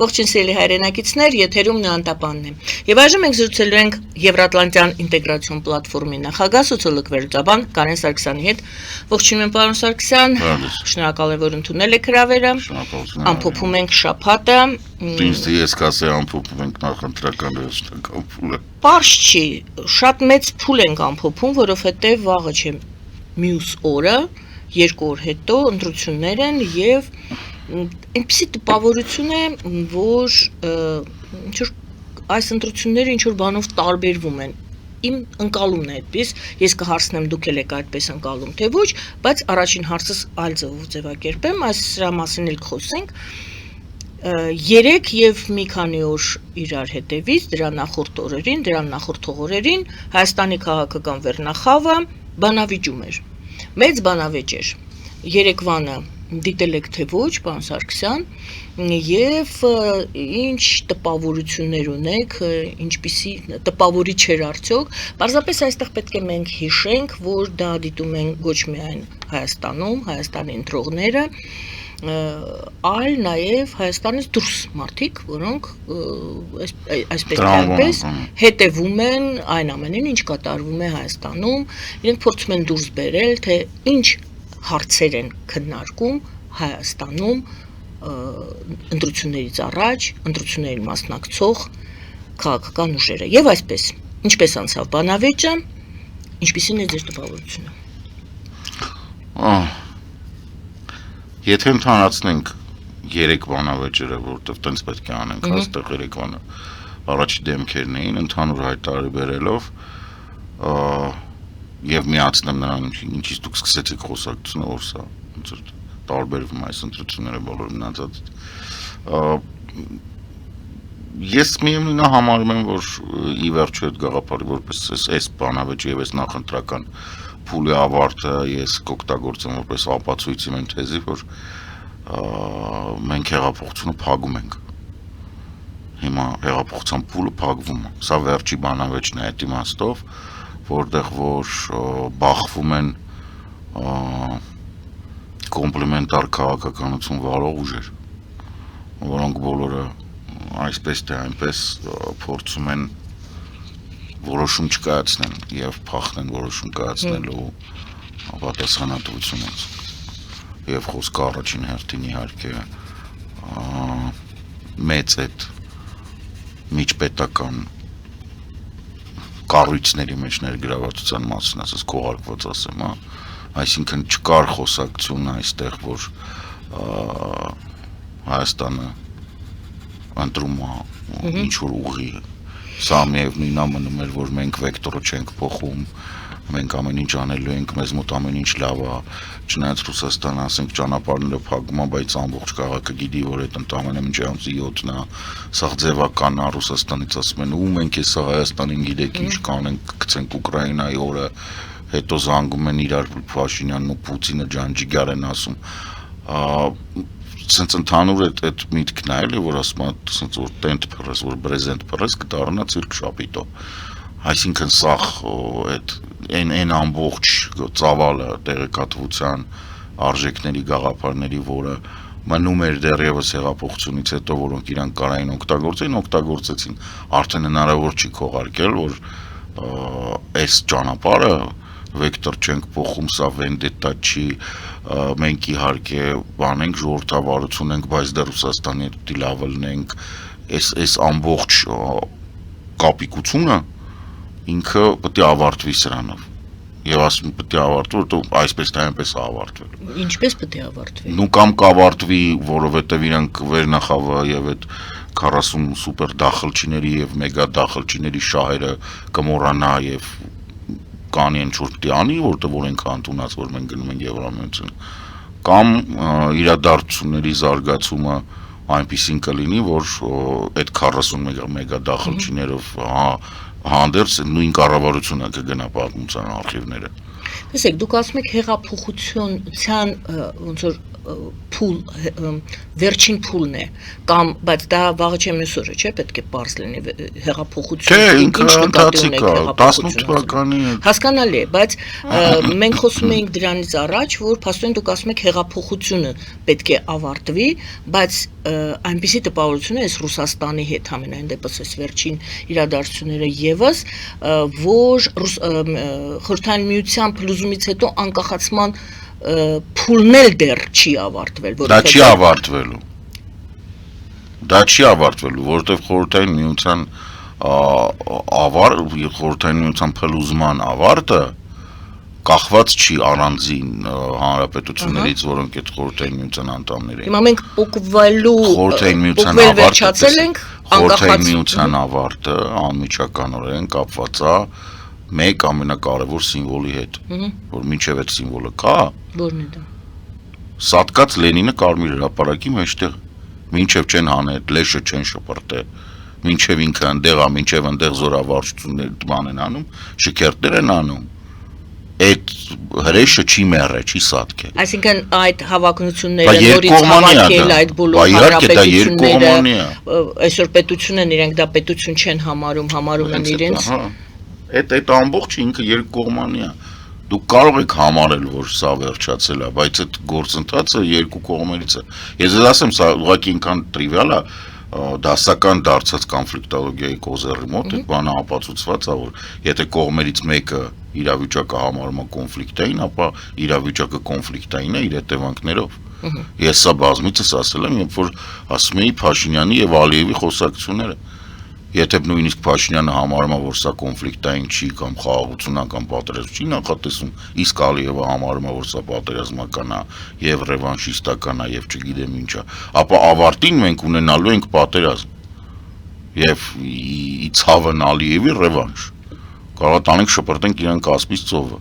Ողջույն սիրելի հայրենակիցներ, եթերում Նանտապանն է։ Եվ այժմ մենք զրուցելու ենք Եվրատլանտյան ինտեգրացիոն պլատֆորմի նախագահ սոցիոլոգ վերլուծաբան Կարեն Սարգսյանի հետ։ Ողջույն եմ, պարոն Սարգսյան։ Շնորհակալ եմ, որ ընդունել եք հրավերը։ Ամփոփում ենք շաբաթը։ Ինձ ես կասեի ամփոփում ենք նախընտրական վերջնական փուլը։ Պարզ չի, շատ մեծ փուլ ենք ամփոփում, որովհետև վաղը չէ մյուս օրը, 2 օր հետո ընտրություններ են եւ այնպիսի տպավորություն է, որ ինչ-որ այս ընտրությունները ինչ-որ բանով տարբերվում են։ Իմ ընկալումն է այդպես, ես կհարցնեմ դուք եք այդպես ընկալում, թե ոչ, բայց առաջին հարցս այլ ձևով ձևակերպեմ, այս սրա մասին էլ խոսենք։ 3 եւ մի քանի օր իրար հետևից, դրա նախորդ օրերին Հայաստանի քաղաքական վերնախավը բանավիճում էր։ Մեծ բանավեճ էր։ Երեկվանը դիտել եք թե ոչ, պարոն Սարգսյան, եւ ինչ տպավորություններ ունեք, ինչպիսի տպավորիչ էր արդյոք, պարզապես այստեղ պետք է մենք հիշենք, որ դա դիտում են ոչ միայն Հայաստանում, Հայաստանի ընտրողները, այլ նաև Հայաստանից դուրս մարդիկ, որոնք այսպես թե այնպես հետևում են այն ամենին, ինչ կատարվում է Հայաստանում, իրենք փորձում են դուրս բերել, թե ինչ հարցեր են քննարկում Հայաստանում ընտրություններից առաջ, ընտրություններին մասնակցող քաղաքական ուժերը։ Եվ այսպես, ինչպես անցավ բանավեճը, ինչպիսին է ձեր տպավորությունը։ Եթե ընդհանրացնենք 3 բանավեճերը, որտեղ տենց պետք է անենք, այստեղ 3 բանը առաջի դեմքերն էին, ընդհանուր հայտարարի բերելով եւ միացնեմ նրան, ինչից դուք սկսեցիք խոսակցությունը, որ սա ոնց որ տարբերվում այս ընտրությունները բոլոր մնացած։ Ես միևնույնն համարում եմ, որ ի վերջո այդ գաղափարը որպես այս բանավեճի եւ այս նախընտրական փուլի ավարտը ես կօգտագործեմ որպես ապացույց իմ թեզի, որ մենք հեղափոխությունը փակում ենք։ Հիմա հեղափոխության փուլը փակվում է։ Սա վերջի բանավեճն է այդ իմաստով, որտեղ որ բախվում են կոմպլեմենտար քաղաքականություն վարող ուժեր, որոնք բոլորը այսպես թե այնպես փորձում են որոշում չկայացնեն եւ փախնեն որոշում կայացնելու պատասխանատվությունից։ Եվ խոսքը առաջին հերթին իհարկե մեծ այդ միջպետական կառույցների մեջ ներգրավվածության մասին ասես քողարկված ասեմ, այսինքն չկար խոսակցություն այստեղ, որ Հայաստանը ընտրում է ինչ-որ ուղի, սա միևնույն ամնում էր, որ մենք վեկտորը չենք փոխում, մենք ամեն ինչ անելու ենք, մեզ մոտ ամեն ինչ լավ է, չնայած Ռուսաստանը ասենք ճանապարհները փակում է, բայց ամբողջ քաղաքը գիտի, որ այդ ընդամենը մինչ ամսի 7-ն է, սա ձևական է, Ռուսաստանից ասում են, ու մենք էսա Հայաստանին գիտեք ինչ կանենք, գցենք Ուկրաինայի օրը, հետո զանգում են իրար Փաշինյանն ու Պուտինը ջանջիգար են ասում, սենց ընդհանուր այդ միտքն է էլի, որ ասում է, սենց որ տենտ փռես, որ բրեզենտ փռես, կդառնա ցիրկ շապիտո։ Այսինքն սա այդ այն ամբողջ ծավալը տեղեկատվության արժեքների գաղափարների, որը մնում էր դեռևս հեղափոխությունից հետո, որոնք իրանք կարային օգտագործեցին, արդեն հնարավոր չի քողարկել, որ այս ճանապարհը վեկտոր չենք փոխում, սա վենդետա չի, մենք իհարկե բանենք, ժողովրդավարություն ենք, բայց դեռ Ռուսաստանի հետ դիլավ լինենք, այս ամբողջ կապիկությունը ինքը պետք է ավարտվի սրանով։ Եվ ասում պետք է ավարտվի, որովհետև այսպես թե այնպես է ավարտվել։ Ինչպես պետք է ավարտվի։ Նու կամ կավարտվի, որովհետև իրանք վերնախավը եւ այդ 40 սուպեր դախլչիների եւ մեգա դախլչիների շահերը կմոռանա եւ կանի ինչ որ պիտի անի, որտեղ որ ենք ընդունած, որ մենք գնում ենք Եվրամիություն, կամ իրադարձությունների զարգացումը այնպեսին կլինի, որ այդ 40 մեգա դախլչիներով հանդերձ նույն կառավարությունը կգնա պատմության արխիվները։ Տեսեք, դուք ասում եք հեղափոխության ոնց որ փուլ վերջին փուլն է կամ բայց դա վաղը չեմ այսօրը չէ պետք է բարձ լինի հեղափոխություն ինքը ընթացիկ է 18 թվականի հասկանալի է բայց մենք խոսում ենք դրանից առաջ որ փաստորեն դուք ասում եք հեղափոխությունը պետք է ավարտվի բայց այնպիսի տպավորություն է այս Ռուսաստանի հետ համենայն դեպս այս վերջին իրադարձությունները եւս որ Խորհրդային Միության փլուզումից հետո անկախացման փուլն էլ դեռ չի ավարտվել դա չի ավարտվելու որովհետեւ Խորհրդային Միության Խորհրդային Միության փլուզման ավարտը կախված չի առանձին հանրապետություններից, որոնք այդ Խորհրդային Միության անդամներ են։ Հիմա մենք փոխվելու Խորհրդային Միության Խորհրդային Միության ավարտը անմիջականորեն կապված է մեկ ամենակարևոր սիմվոլի հետ, որ մինչև այդ սիմվոլը կա, որն է դա։ Սատկած Լենինը կարմիր հրապարակի մեջտեղ, մինչև չեն հանել, լեշը չեն շպրտել, մինչև ինքը ընդեղ է, մինչև ընդեղ զորավարժություններ բան են անում, շքերթներ են անում, այդ հրեշը չի մեռել, չի սատկել։ Այսինքն այդ հավակնությունները նորից հավաքել այդ բոլոր հանրապետությունները, այսօր պետություն են իրենք դա պետություն չեն համարում են իրենց։ Այդ ամբողջը ինքը երկկողմանի է։ Դուք կարող եք համարել, որ սա վերջացել է, բայց այդ գործընթացը երկու կողմերից է։ Ես ասեմ, սա ուղղակի ինքան տրիվիալ է, դասական դարձած կոնֆլիկտոլոգիայի կոզերի մոտ այդ բանը ապացուցված է, որ եթե կողմերից մեկը իրավիճակը համարում է կոնֆլիկտային, ապա իրավիճակը կոնֆլիկտային է իր հետևանքներով։ Ես սա բազմիցս ասել եմ, երբ որ ասում էի Փաշինյանի եւ Ալիևի խոսակցությունները։ Եթե նույնիսկ Փաշինյանը համարում է, որ սա կոնֆլիկտային չի կամ խաղաղությունական պատերազմ չի նախատեսում, իսկ Ալիևը համարում է, որ սա պատերազմական է եւ ռևանշիստական է եւ չգիտեմ ինչ է, ապա ավարտին մենք ունենալու ենք պատերազմ եւ ի ցավն Ալիևի ռևանշ։ Կարող է տանենք շպրտենք իրեն կասպից ծովը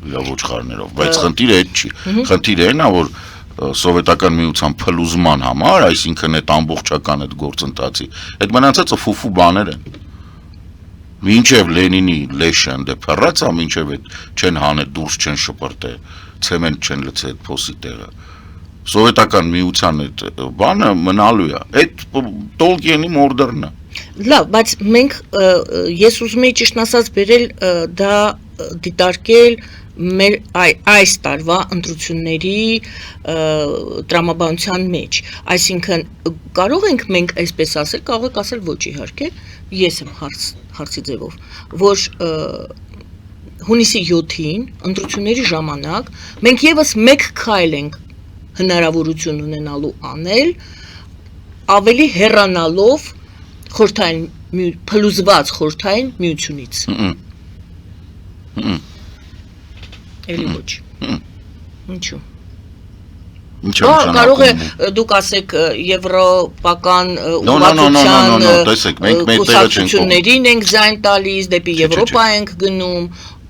իր ոչխարներով, բայց խնդիրը այդ չի։ Խնդիրը այն է, որ Սովետական միության փլուզման համար, այսինքն այդ ամբողջական այդ գործընթացի, այդ մնացածը ֆուֆու բաներ են։ Մինչև Լենինի լեշը ընդ փռած է, մինչև այդ չեն հանել դուրս չեն շպրտել, ցեմենտ չեն լցել այդ փոսի տեղը։ Սովետական միության այդ բանը մնալու է։ Այդ Տոլկիենի մորդերն է։ Լավ, բայց մենք ես ուզում եի ճիշտ ասած բերել դա դիտարկել մեր այս տարվա ընտրությունների տրամաբանության մեջ, այսինքն կարող ենք մենք այսպես ասել, կարող եք ասել ոչ իհարկե, ես եմ հարցի ձևով, որ հունիսի 7-ին ընտրությունների ժամանակ մենք եւս մեկ քայլ ենք հնարավորություն ունենալու անել ավելի հեռանալով փլուզված խորհրդային միությունից։ Էլի ոչ։ Ինչու՞։ Կարող է դուք ասեք եվրոպական ուղղվածության կուսակցություններին ենք ձայն տալիս, դեպի Եվրոպա ենք գնում,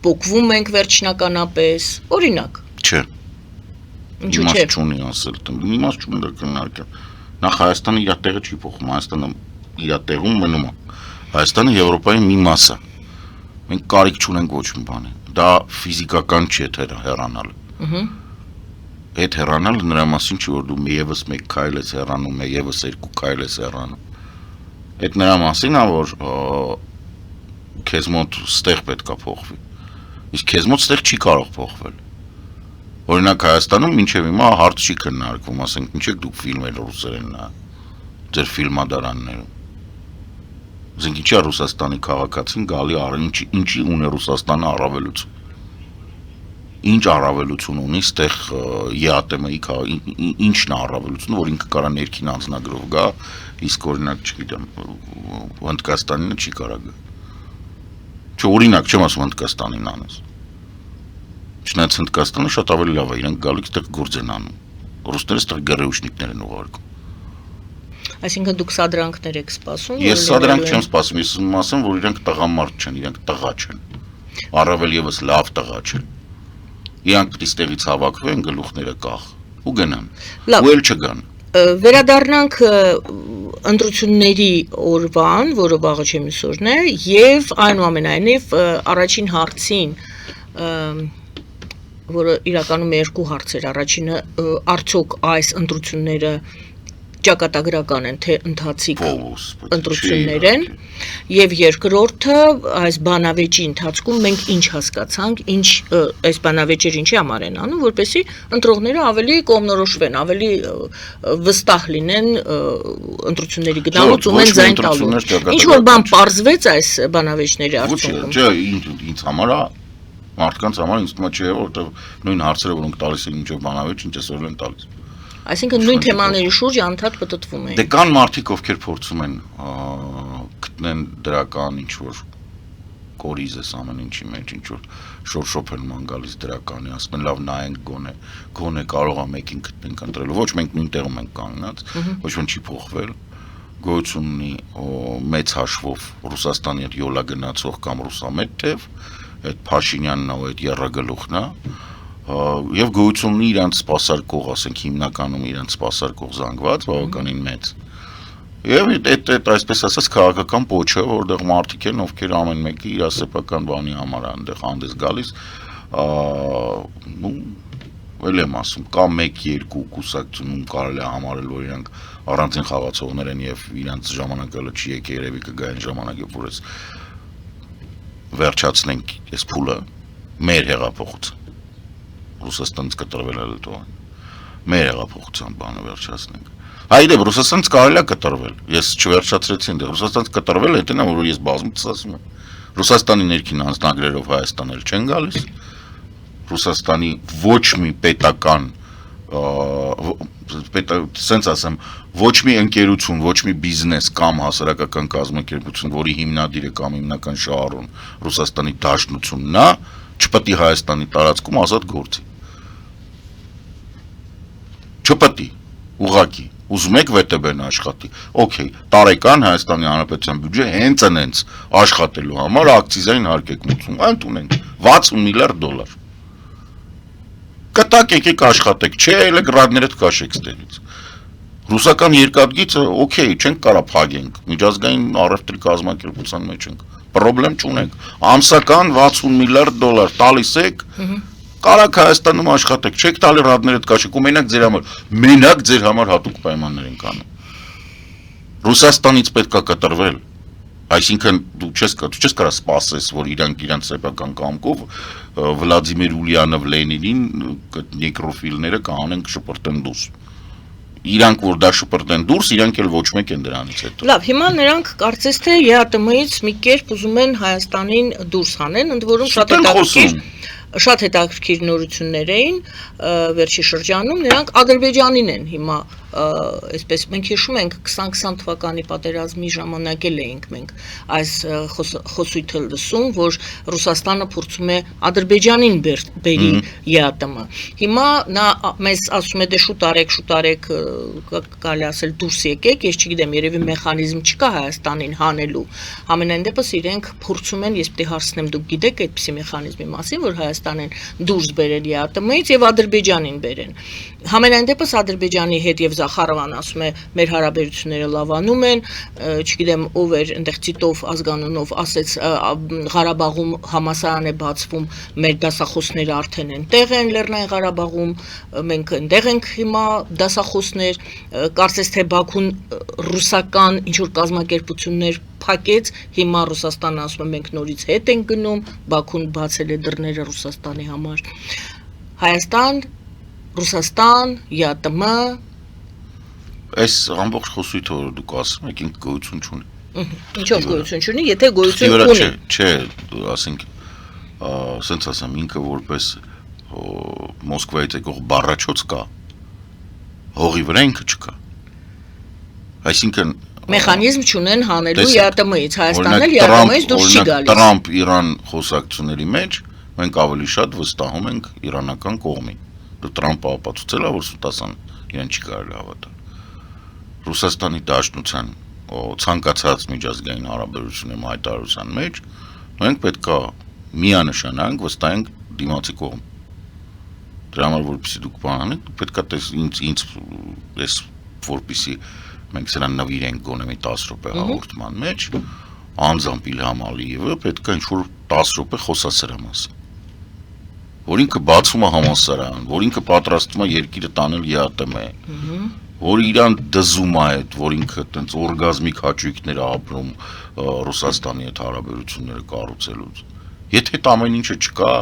փոխվում ենք վերջնականապես, օրինակ։ Չէ։ Ինչու՞ չէ։ Իմաստ չունի ասել, իմաստ չունի դա քննարկել։ Նախ Հայաստանը իր տեղը չի փոխում, Հայաստանը իր տեղում մնում է։ Հայաստանը Եվրոպայի մի մաս է։ Մենք կարիք չունենք ոչ մի բանի։ Դա ֆիզիկական չի հեռանալը։ Այդ հեռանալը նրա մասին չի, որ դու եւս մեկ քայլ ես հեռանում, եւս երկու քայլ ես հեռանում։ Այդ նրա մասին է, որ քեզ մոտ ստեղ պետք է փոխվի։ Իսկ քեզ մոտ ստեղ չի կարող փոխվել։ Օրինակ Հայաստանում մինչև հիմա հարց չի քննարկվում, ասենք, ինչեք դուք ֆիլմեր ռուսերեն նայ։ Ձեր ֆիլմադարաններում։ Ասենք ինչի է Ռուսաստանի քաղաքացին գալի ինչի ունի Ռուսաստանը առավելություն։ Ինչ առավելություն ունի ստեղ ԵԱՏՄ-ի ինչն է առավելությունը, որ ինքը կարա ներքին անձնագրով գա, իսկ օրինակ չգիտեմ, Հնդկաստանինը չի կարա գա։ Չէ, օրինակ չեմ ասում Հնդկաստանին անես։ Չնայած Հնդկաստանը շատ ավելի լավ է, իրենք գալիք ստեղ գործ են անում։ Ռուսները ստեղ գերեուշնիկներ են ուղարկում։ Այսինքն դուք սադրանքներ եք սպասում։ Ես սադրանք չեմ սպասում, ես ուզում ասեմ, որ իրենք տղամարդ չեն, իրենք տղա չեն։ Առավել եւս լավ տղա չեն։ Իրանք պիտի ստեղից հավաքվեն, գլուխները կախ ու գնան։ Ու էլ չգան։ Վերադառնանք ընտրությունների օրվան, որը վաղը չեմիսօրն է, եւ այնուամենայնիվ առաջին հարցին, որը իրականում երկու հարց էր, առաջինը արդյոք այս ընտրությունները ճակատագրական են, թե ընթացիկ ընտրություններ են, եւ երկրորդը այս բանավեճի ընթացքում մենք ինչ հասկացանք, ինչ այս բանավեճերը ինչի համար են անում, որպեսզի ընտրողները ավելի կողմնորոշվեն, ավելի վստահ լինեն ընտրությունների գնալուց ու մեն ձայն տալու։ Ինչ որ բան պարզվեց այս բանավեճների արդյունքում։ Չէ, ինձ համար մարդկանց համար ինձ թվում է չէ, որովհետեւ նույն հարցերը, որոնք տալիս են ինչով բանավեճ, ինչ այսօր են տալիս։ Այսինքն նույն թեմաների շուրջ անդադ պտտվում են։ Դե կան մարդիկ, ովքեր փորձում են գտնեն դրական ինչ որ կորիզ էս ամեն ինչի մեջ, ինչ որ շորշոփ են ման գալիս դրականի, ասում են լավ նայենք գոնե կարող է մեկին գտնենք ընտրելու։ Ոչ մենք նույն տեղում ենք կանգնած, ոչ ոք չի փոխվել։ Գոյություն ունի մեծ հաշվով Ռուսաստանի հետ յոլա գնացող կամ ռուսամետ թեվ, այդ Փաշինյանն ու այդ եռագլուխն է, եւ գոյություն ունի իրանց սպասարկող, ասենք հիմնականում իրանց սպասարկող զանգված բավականին մեծ։ Եվ այդ այսպես ասած քաղաքական փոչը, որտեղ մարդիկ են, ովքեր ամեն մեկը իր ասեփական բանի համար այնտեղ հանդես գալիս, էլ եմ ասում, կա 1-2 կուսակցություն կարելի է համարել, որ իրանք առանձին խաղացողներ են եւ իրանց ժամանակը չի եկել, երևի կգա այն ժամանակ, երբ որ այս վերջացնենք այս փուլը մեր հեղափոխության Ռուսաստանից կտրվել է Լիտվան։ Մեր հեղափոխության բանը վերջացնենք։ Այդեպ Ռուսաստանից կարելի է կտրվել։ Ես չվերջացրեցի այնտեղ։ Ռուսաստանից կտրվել է, դա որ ես բազմից ասում եմ։ Ռուսաստանի ներքին անձնագրերով Հայաստան էլ չեն գալիս։ Ռուսաստանի ոչ մի պետական սենց ասեմ, ոչ մի ընկերություն, ոչ մի բիզնես կամ հասարակական կազմակերպություն, որի հիմնադիրը կամ հիմնական շահառուն Ռուսաստանի Դաշնությունն է, չպետք է Հայաստանի տարածքում ազատ գործի։ Չպետք է, ուղղակի, ուզում եք ՎՏԲ-ն աշխատի, օքեյ, տարեկան Հայաստանի Հանրապետության բյուջե հենց այնց աշխատելու համար ակցիզային հարկ եք մուծում, այն ունենք 60 միլիարդ դոլար։ Կտակ եկեք աշխատեք, չէ, էլ գրադներդ քաշեք ստերից։ Ռուսական երկաթգիծը, օքեյ, չենք կարա փագենք, միջազգային առևտրի կազմակերպության մեջ ենք, պրոբլեմ չունենք, ամսական 60 միլիարդ դոլար տալիս եք, կարաք Հայաստանում աշխատեք, չեք տալի ռադներդ քաշեք, ու մենակ ձեր համար հատուկ պայմաններ ենք անում։ Ռուսաստանից պետք է կտրվել, այսինքն դու չես կարա սպասես, որ իրանք սեփական կամքով Վլադիմիր Ուլյանով Լենինին նեկրոֆիլները կանեն շպրտեն դուրս։ Իրանք որ դա շպրտեն դուրս, իրանք էլ ոչ մեկ են դրանից հետո։ Լավ, հիմա նրանք կարծես թե ԵԱՏՄ-ից մի կերպ ուզում են Հայաստանին դուրս հանեն, ընդ որում շատ հետաքրքիր նորություններ էին վերջի շրջանում, նրանք Ադրբեջանին են հիմա այսպես մենք հիշում ենք 2020 թվականի պատերազմի ժամանակ էլ էինք մենք այս խոսույթը լսում, որ Ռուսաստանը փորձում է Ադրբեջանին բերի ԵԱՏՄ։ Հիմա նա մեզ ասում է դե շուտ արեք, կարելի ասել դուրս եկեք, ես չգիտեմ, երևի մեխանիզմ չկա Հայաստանին հանելու։ Համենայն դեպս իրենք փորձում են, ես պետք է հարցնեմ, դուք գիտեք այդպիսի մեխանիզմի մասին, որ Հայաստանին դուրս բերել ԵԱՏՄ-ից եւ Ադրբեջանին բերեն։ Համենայն դեպս Ադրբեջանի հետ եւ Զախարովան ասում է մեր հարաբերությունները լավանում են, չգիտեմ ով էր այնտեղ Տիտով ազգանունով ասեց Ղարաբաղում համասարան է բացվում, մեր դասախոսները արդեն այնտեղ են Լեռնային Ղարաբաղում, մենք այնտեղ ենք հիմա դասախոսներ, կարծես թե Բաքուն ռուսական ինչ որ կազմակերպություններ փակեց, հիմա Ռուսաստանը ասում է մենք նորից հետ ենք գնում, Բաքուն բացել է դռները Ռուսաստանի համար։ Հայաստան, Ռուսաստան, ԵԱՏՄ Այս ամբողջ խոսույթը որ դուք ասում եք ինքը գոյություն չունի։ Ինչով գոյություն չունի, եթե գոյություն ունի։ Չէ, ասենք, ասենց ասեմ, ինքը որպես Մոսկվայից եկող բառաչոց կա, հողի վրա ինքը չկա։ Այսինքն մեխանիզմ չունեն հանելու ԵԱՏՄ-ից, Հայաստանն էլ ԵԱՏՄ-ից դուրս չի գալիս։ Տրամփ-Իրան խոսակցությունների մեջ մենք ավելի շատ վստահում ենք իրանական կողմին։ Տրամփը ապացուցել է, որ Սուտասան իրեն չի կարելի հավատալ։ Ռուսաստանի Դաշնության ցանկացած միջազգային հարաբերությունների հայտարարության մեջ մենք պետք է միանշանակ վստահենք դիմացի կողմ։ Դրա համար որպեսզի դուք բանանեք, պետք է ինձ այս որպեսզի մենք սրան նվիրենք գոնե մի 10 րոպե հաղորդման մեջ, անձամբ Իլհամ Ալիևը պետք է ինչ-որ 10 րոպե խոսա սրա մասին։ որ ինքը բացում է համալսարան, որ ինքը պատրաստվում է երկիրը տանել ԵԱՏՄ, որ իրան դզում է այդ, որ ինքը տենց օրգազմիկ հաճույքներ է ապրում Ռուսաստանի հետ հարաբերությունները կառուցելուց։ Եթե այդ ամեն ինչը չկա,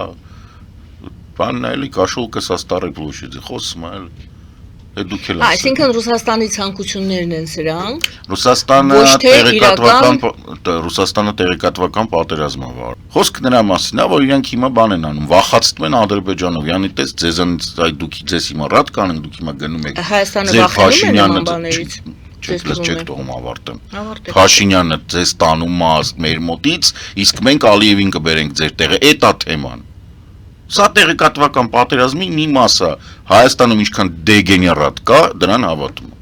բանն էլի կաշոլկը со старой площади, խոսում է էլի։ Այսինքն Ռուսաստանի ցանկություններն են սրանք։ Ռուսաստանը տեղեկատվական պատերազմ է վարում։ Խոսքը նրա մասին է, որ իրենք հիմա բան են անում, վախացնում են Ադրբեջանով, յանի տես ձեզանից այդ դուք ձեզ հիմա ռադ կանենք, դուք հիմա գնում եք Հայաստանը վախենում է նման բաներից։ Չեք թողում ավարտեմ։ Փաշինյանը ձեզ տանում է մեր մոտից, իսկ մենք Ալիևին կբերենք ձեր տեղը, էտա թեման։ Սա տեղեկատվական պատերազմի մի մասը Հայաստանում ինչքան դեգեներատ կա, դրան հավատում եմ։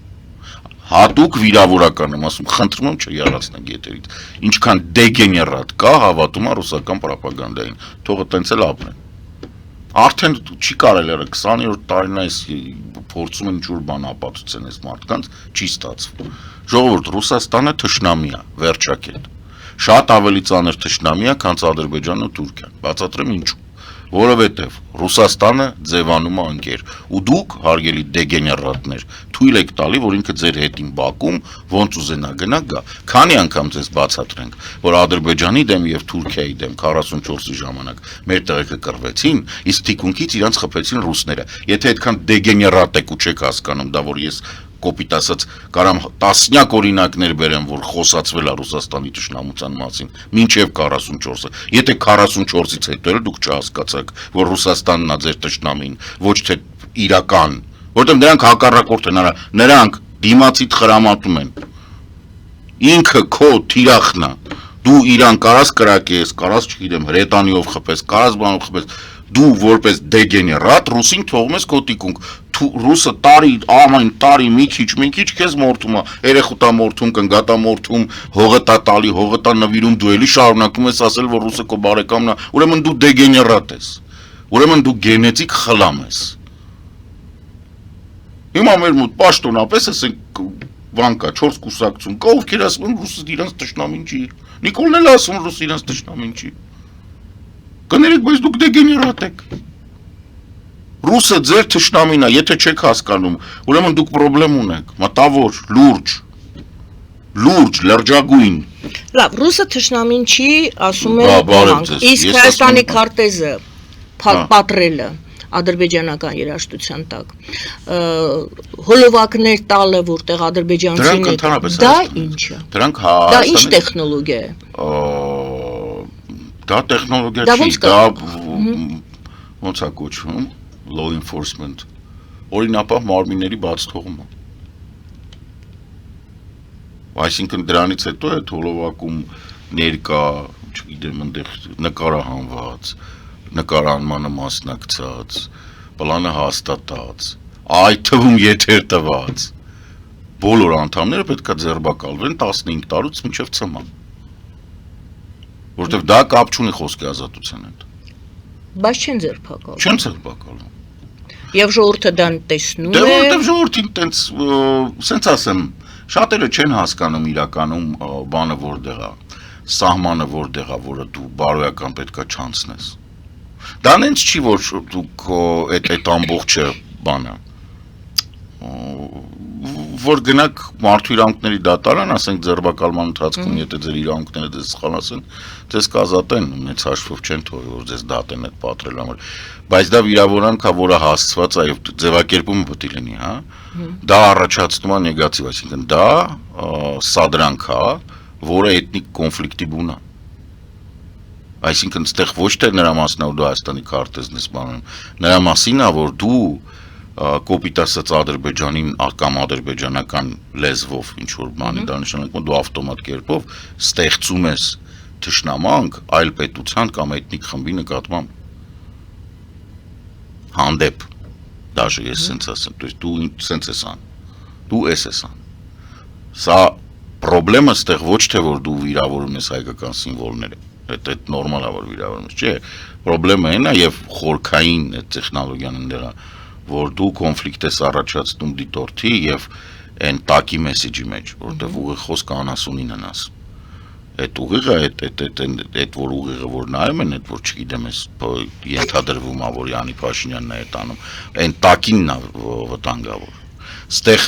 Հատուկ վիրավորական եմ ասում, խնդրում եմ չյարացնեք եթերից։ Ինչքան դեգեներատ կա, հավատում է ռուսական ռոպագանդային։ Թողը տենց էլ ապրեն։ Արդեն չի կարելի 20-րդ տարին այս փորձում են ինչ-որ բան ապացուցեն այս մարդկանց, չի ստացվում։ Ժողովուրդ, Ռուսաստանը թշնամի է, վերջակետ։ Շատ ավելի ծանր թշնամի է, քան Ադրբեջանն ու Թուրքիան։ Բացատրեմ ինչու։ Որովհետև Ռուսաստանը ձևանում է ընկեր, ու դուք, հարգելի դեգեներատներ, թույլ եք տալի, որ ինքը ձեր հետին Բաքում ոնց ուզենա գնա գա։ Քանի անգամ ձեզ բացատրենք, որ Ադրբեջանի դեմ եւ Թուրքիայի դեմ 44-ի ժամանակ մեր տեղեքը կռվեցին, իսկ թիկունքից իրանց խփեցին ռուսները։ Եթե այդքան դեգեներատ եք ու չեք հասկանում դա, որ ես կոպիտ ասած կարամ տասնյակ օրինակներ բերեմ, որ խոսացվել է Ռուսաստանի թշնամության մասին, մինչև 44-ը։ Եթե 44-ից հետո էլ դուք չհասկացաք, որ Ռուսաստանն է ձեր թշնամին, ոչ թե իրական, որտեղ նրանք հակառակորդ են, նրանք դիմացիդ խրամատում են։ Ինքը քո թիրախն է։ Դու իրան կարաս կրակես, կարաս չգիտեմ, հրետանիով խփես, կարաս բանով խփես, դու որպես դեգեներատ ռուսին թողում ես քո տիկունք։ Ռուսը ամեն տարի մի քիչ քեզ մորթում է, երեխուտա մորթում, կնգատա մորթում, հողը տա տալի, հողը տա նվիրում, դու էլի շարունակում ես ասել, որ ռուսը քո բարեկամն է, ուրեմն դու դեգեներատ ես, ուրեմն դու գենետիկ խլամ ես։ Հիմա մեր մոտ պաշտոնապես ասենք բան կա, 4 կուսակցություն կա, ովքեր ասում են ռուսը իրանց թշնամին չի, Նիկոլն էլ ասում ռուսը իրանց թշնամին չի։ Կներեք, բայց դուք դեգեներատ եք։ Ռուսը ձեր թշնամին է, եթե չեք հասկանում, ուրեմն դուք պրոբլեմ ունեք, մտավոր, լուրջ, լրջագույն։ Լավ, ռուսը թշնամին չի, ասում են ոմանք, իսկ Հայաստանի քարտեզը պատրելը ադրբեջանական երաժշտության տակ, հոլովակներ տալը, որտեղ ադրբեջանցին դա ինչ է։ Դա ինչ տեխնոլոգիա է։ Դա տեխնոլոգիա չի, դա ոնց է կոչվում, law enforcement, օրինապահ մարմինների բաց թողումը։ Այսինքն դրանից հետո այդ հոլովակում ներկա, չգիտեմ, այնտեղ նկարահանված, նկարանմանը մասնակցած, պլանը հաստատած, այդ թվում եթեր տված, բոլոր անդամները պետք է ձերբակալվեն 15 տարուց մինչև ցմա։ Որտեվ դա կապ չունի խոսքի ազատության հետ։ Բայց չեն ձերբակալում։ Չեն ձերբակալում։ Եվ ժողովուրդը դա տեսնում է։ Դե որտեվ ժողովրդին տենց, սենց ասեմ, շատերը չեն հասկանում իրականում բանը որտեղ է, սահմանը որտեղ է, որը դու բարոյական պետքա չանցնես։ Դա նենց չի, որ դուք այդ ամբողջը բանը, որ գնաք մարդու իրավունքների դատարան, ասենք ձերբակալման ընթացքում, եթե ձեր իրավունքները ձեզ սխալացեն, ձեզ կազատեն, մեծ հաշվով չեն թողի, որ ձեզ դատեն այդ պատրել համար, բայց դա վիրավորանք է, որը հասցված է եւ ձևակերպումը պետք է լինի, հա։ Դա առաջացնում է նեգատիվ, այսինքն դա սադրանք է, որը էթնիկ կոնֆլիկտի բուն է։ Այսինքն այստեղ ոչ թե նրա մասն է, որ դու Հայաստանի քարտեզն ես բանում, նրա մասին է, որ դու կոպիտ ասած Ադրբեջանին կամ ադրբեջանական լեզվով ինչ որ բանի դա նշանակում դու ավտոմատ կերպով ստեղծում ես թշնամանք այլ պետության կամ էթնիկ խմբի նկատմամբ հանդեպ դաժե ես սենց ասեմ, то есть դու սենց ես ան, դու ես ան։ Սա պրոբլեմը ստեղ ոչ թե որ դու վիրավորում ես հայկական սիմվոլները, այդ նորմալ է որ վիրավորում ես, չէ, պրոբլեմը այն է եւ խորքային այդ տեխնոլոգիան ընդեղա որ դու կոնֆլիկտ ես առաջացնում դիտորդի եւ այն տակի մեսեջի մեջ, որտեղ ուղիղ խոսքը անասունին են ասում։ այդ ուղիղը, այդ որ ուղիղը որ նայում են, այդ որ չգիտեմ, ես ենթադրվում է, որ Յանի Փաշինյանն է այդ անում, այն տակինն է վտանգավոր։ Ստեղ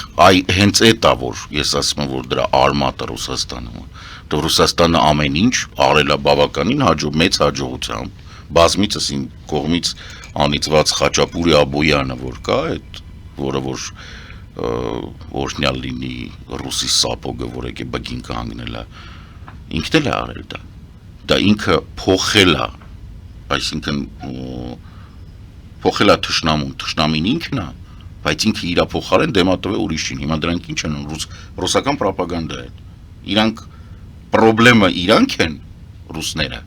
հենց այդ է, որ ես ասում եմ, որ դրա արմատը Ռուսաստանում է։ Դե Ռուսաստանը ամեն ինչ արել է բավականին մեծ հաջողությամբ, բազմիցս իմ կողմից անիծված Խաչապուրի Աբոյանը, որ կա, այդ որը որ օրհնյալ լինի ռուսի սապոգը, որ եկե բգին կանգնել է, ինքն էլ է արել դա։ Դա ինքը փոխել է, այսինքն փոխել է թշնամին ինքն է, բայց ինքը իր փոխարեն դեմատվե ուրիշին։ Հիմա դրանք ինչ են ռուսական ռոպագանդա է։ Իրանք պրոբլեմը իրանք են ռուսները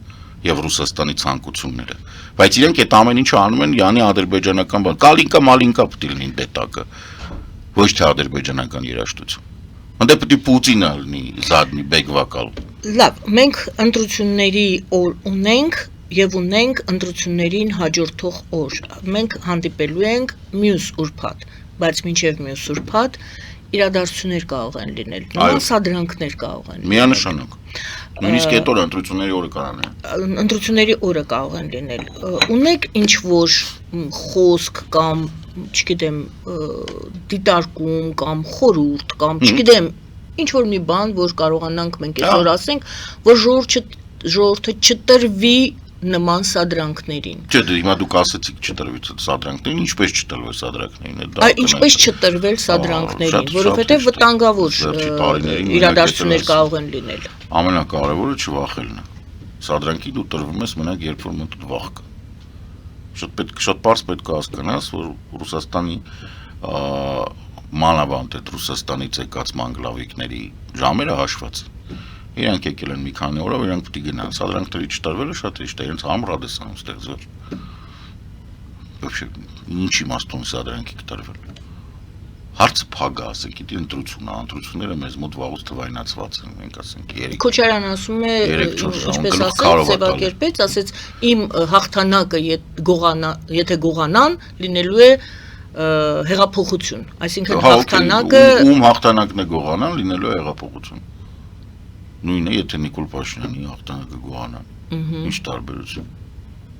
եւ Ռուսաստանի ցանկությունները, բայց իրենք այդ ամեն ինչը անում են յանի ադրբեջանական բան։ Կալինկա մալինկա պետք է լինի դետակը, ոչ թե ադրբեջանական երաժշտություն։ Անդե պետք է Պուտինը լինի զադնի բեգվակալ։ Լավ, մենք ընտրությունների օր ունենք եւ ունենք ընտրություններին հաջորդող օր։ Մենք հանդիպելու ենք մյուս ուրբաթ, բայց մինչեւ մյուս ուրբաթ իրադարձություններ կարող են լինել, նմանսադրանքներ կարող են լինել։ Միանշանակ։ Նույնիսկ այդ օրը ընտրությունների օրը կարող է։ Ընտրությունների օրը կարող են լինել։ Ունեք ինչ որ խոսք կամ, չգիտեմ, դիտարկում կամ խորհուրդ կամ, չգիտեմ, ինչ որ մի բան, որ կարողանանք մենք այսօր ասենք, որ ժողովուրդը չտրվի նման սադրանքներին։ Չէ, հիմա դուք ասացիք չտրվի սադրանքներին, ինչպես չտրվել սադրանքներին։ Ինչպես չտրվել սադրանքներին, որովհետև վտանգավոր իրադարձություններ կարող են լինել։ Ամենակարևորը չվախելն է։ Սադրանքի դու տրվում ես մենակ երբ որ մտդ վախ կա։ Շատ պարզ պետք է հասկանաս, որ Ռուսաստանի մանավանդ այդ Ռուսաստանից եկած մանգլավիկների ժամերը հաշված։ Իրանք եկել են մի քանի օրով, իրանք պետք է գնան։ Սադրանքների չտրվելը շատ հեշտ է, իրենց համրադ է սանում ստեղծվել։ Вообще ինչ իմաստուն սադրանքի կտրվել։ Հարցը փակ է, ասենք, դի ընտրությունները մեզ մոտ վաղուց թվայնացված են, մենք ասենք 3։ Քոչարյան ասում է, ինչպես ասած, ձևակերպեց, ասեց իմ հաղթանակը եթե գողանան, լինելու է հեղափոխություն, այսինքն հաղթանակը ում հաղթանակն է գողանան, լինելու է հեղափոխություն։ Նույնն է, եթե Նիկոլ Փաշինյանի հաղթանակը գողանան։ Ինչ տարբերություն։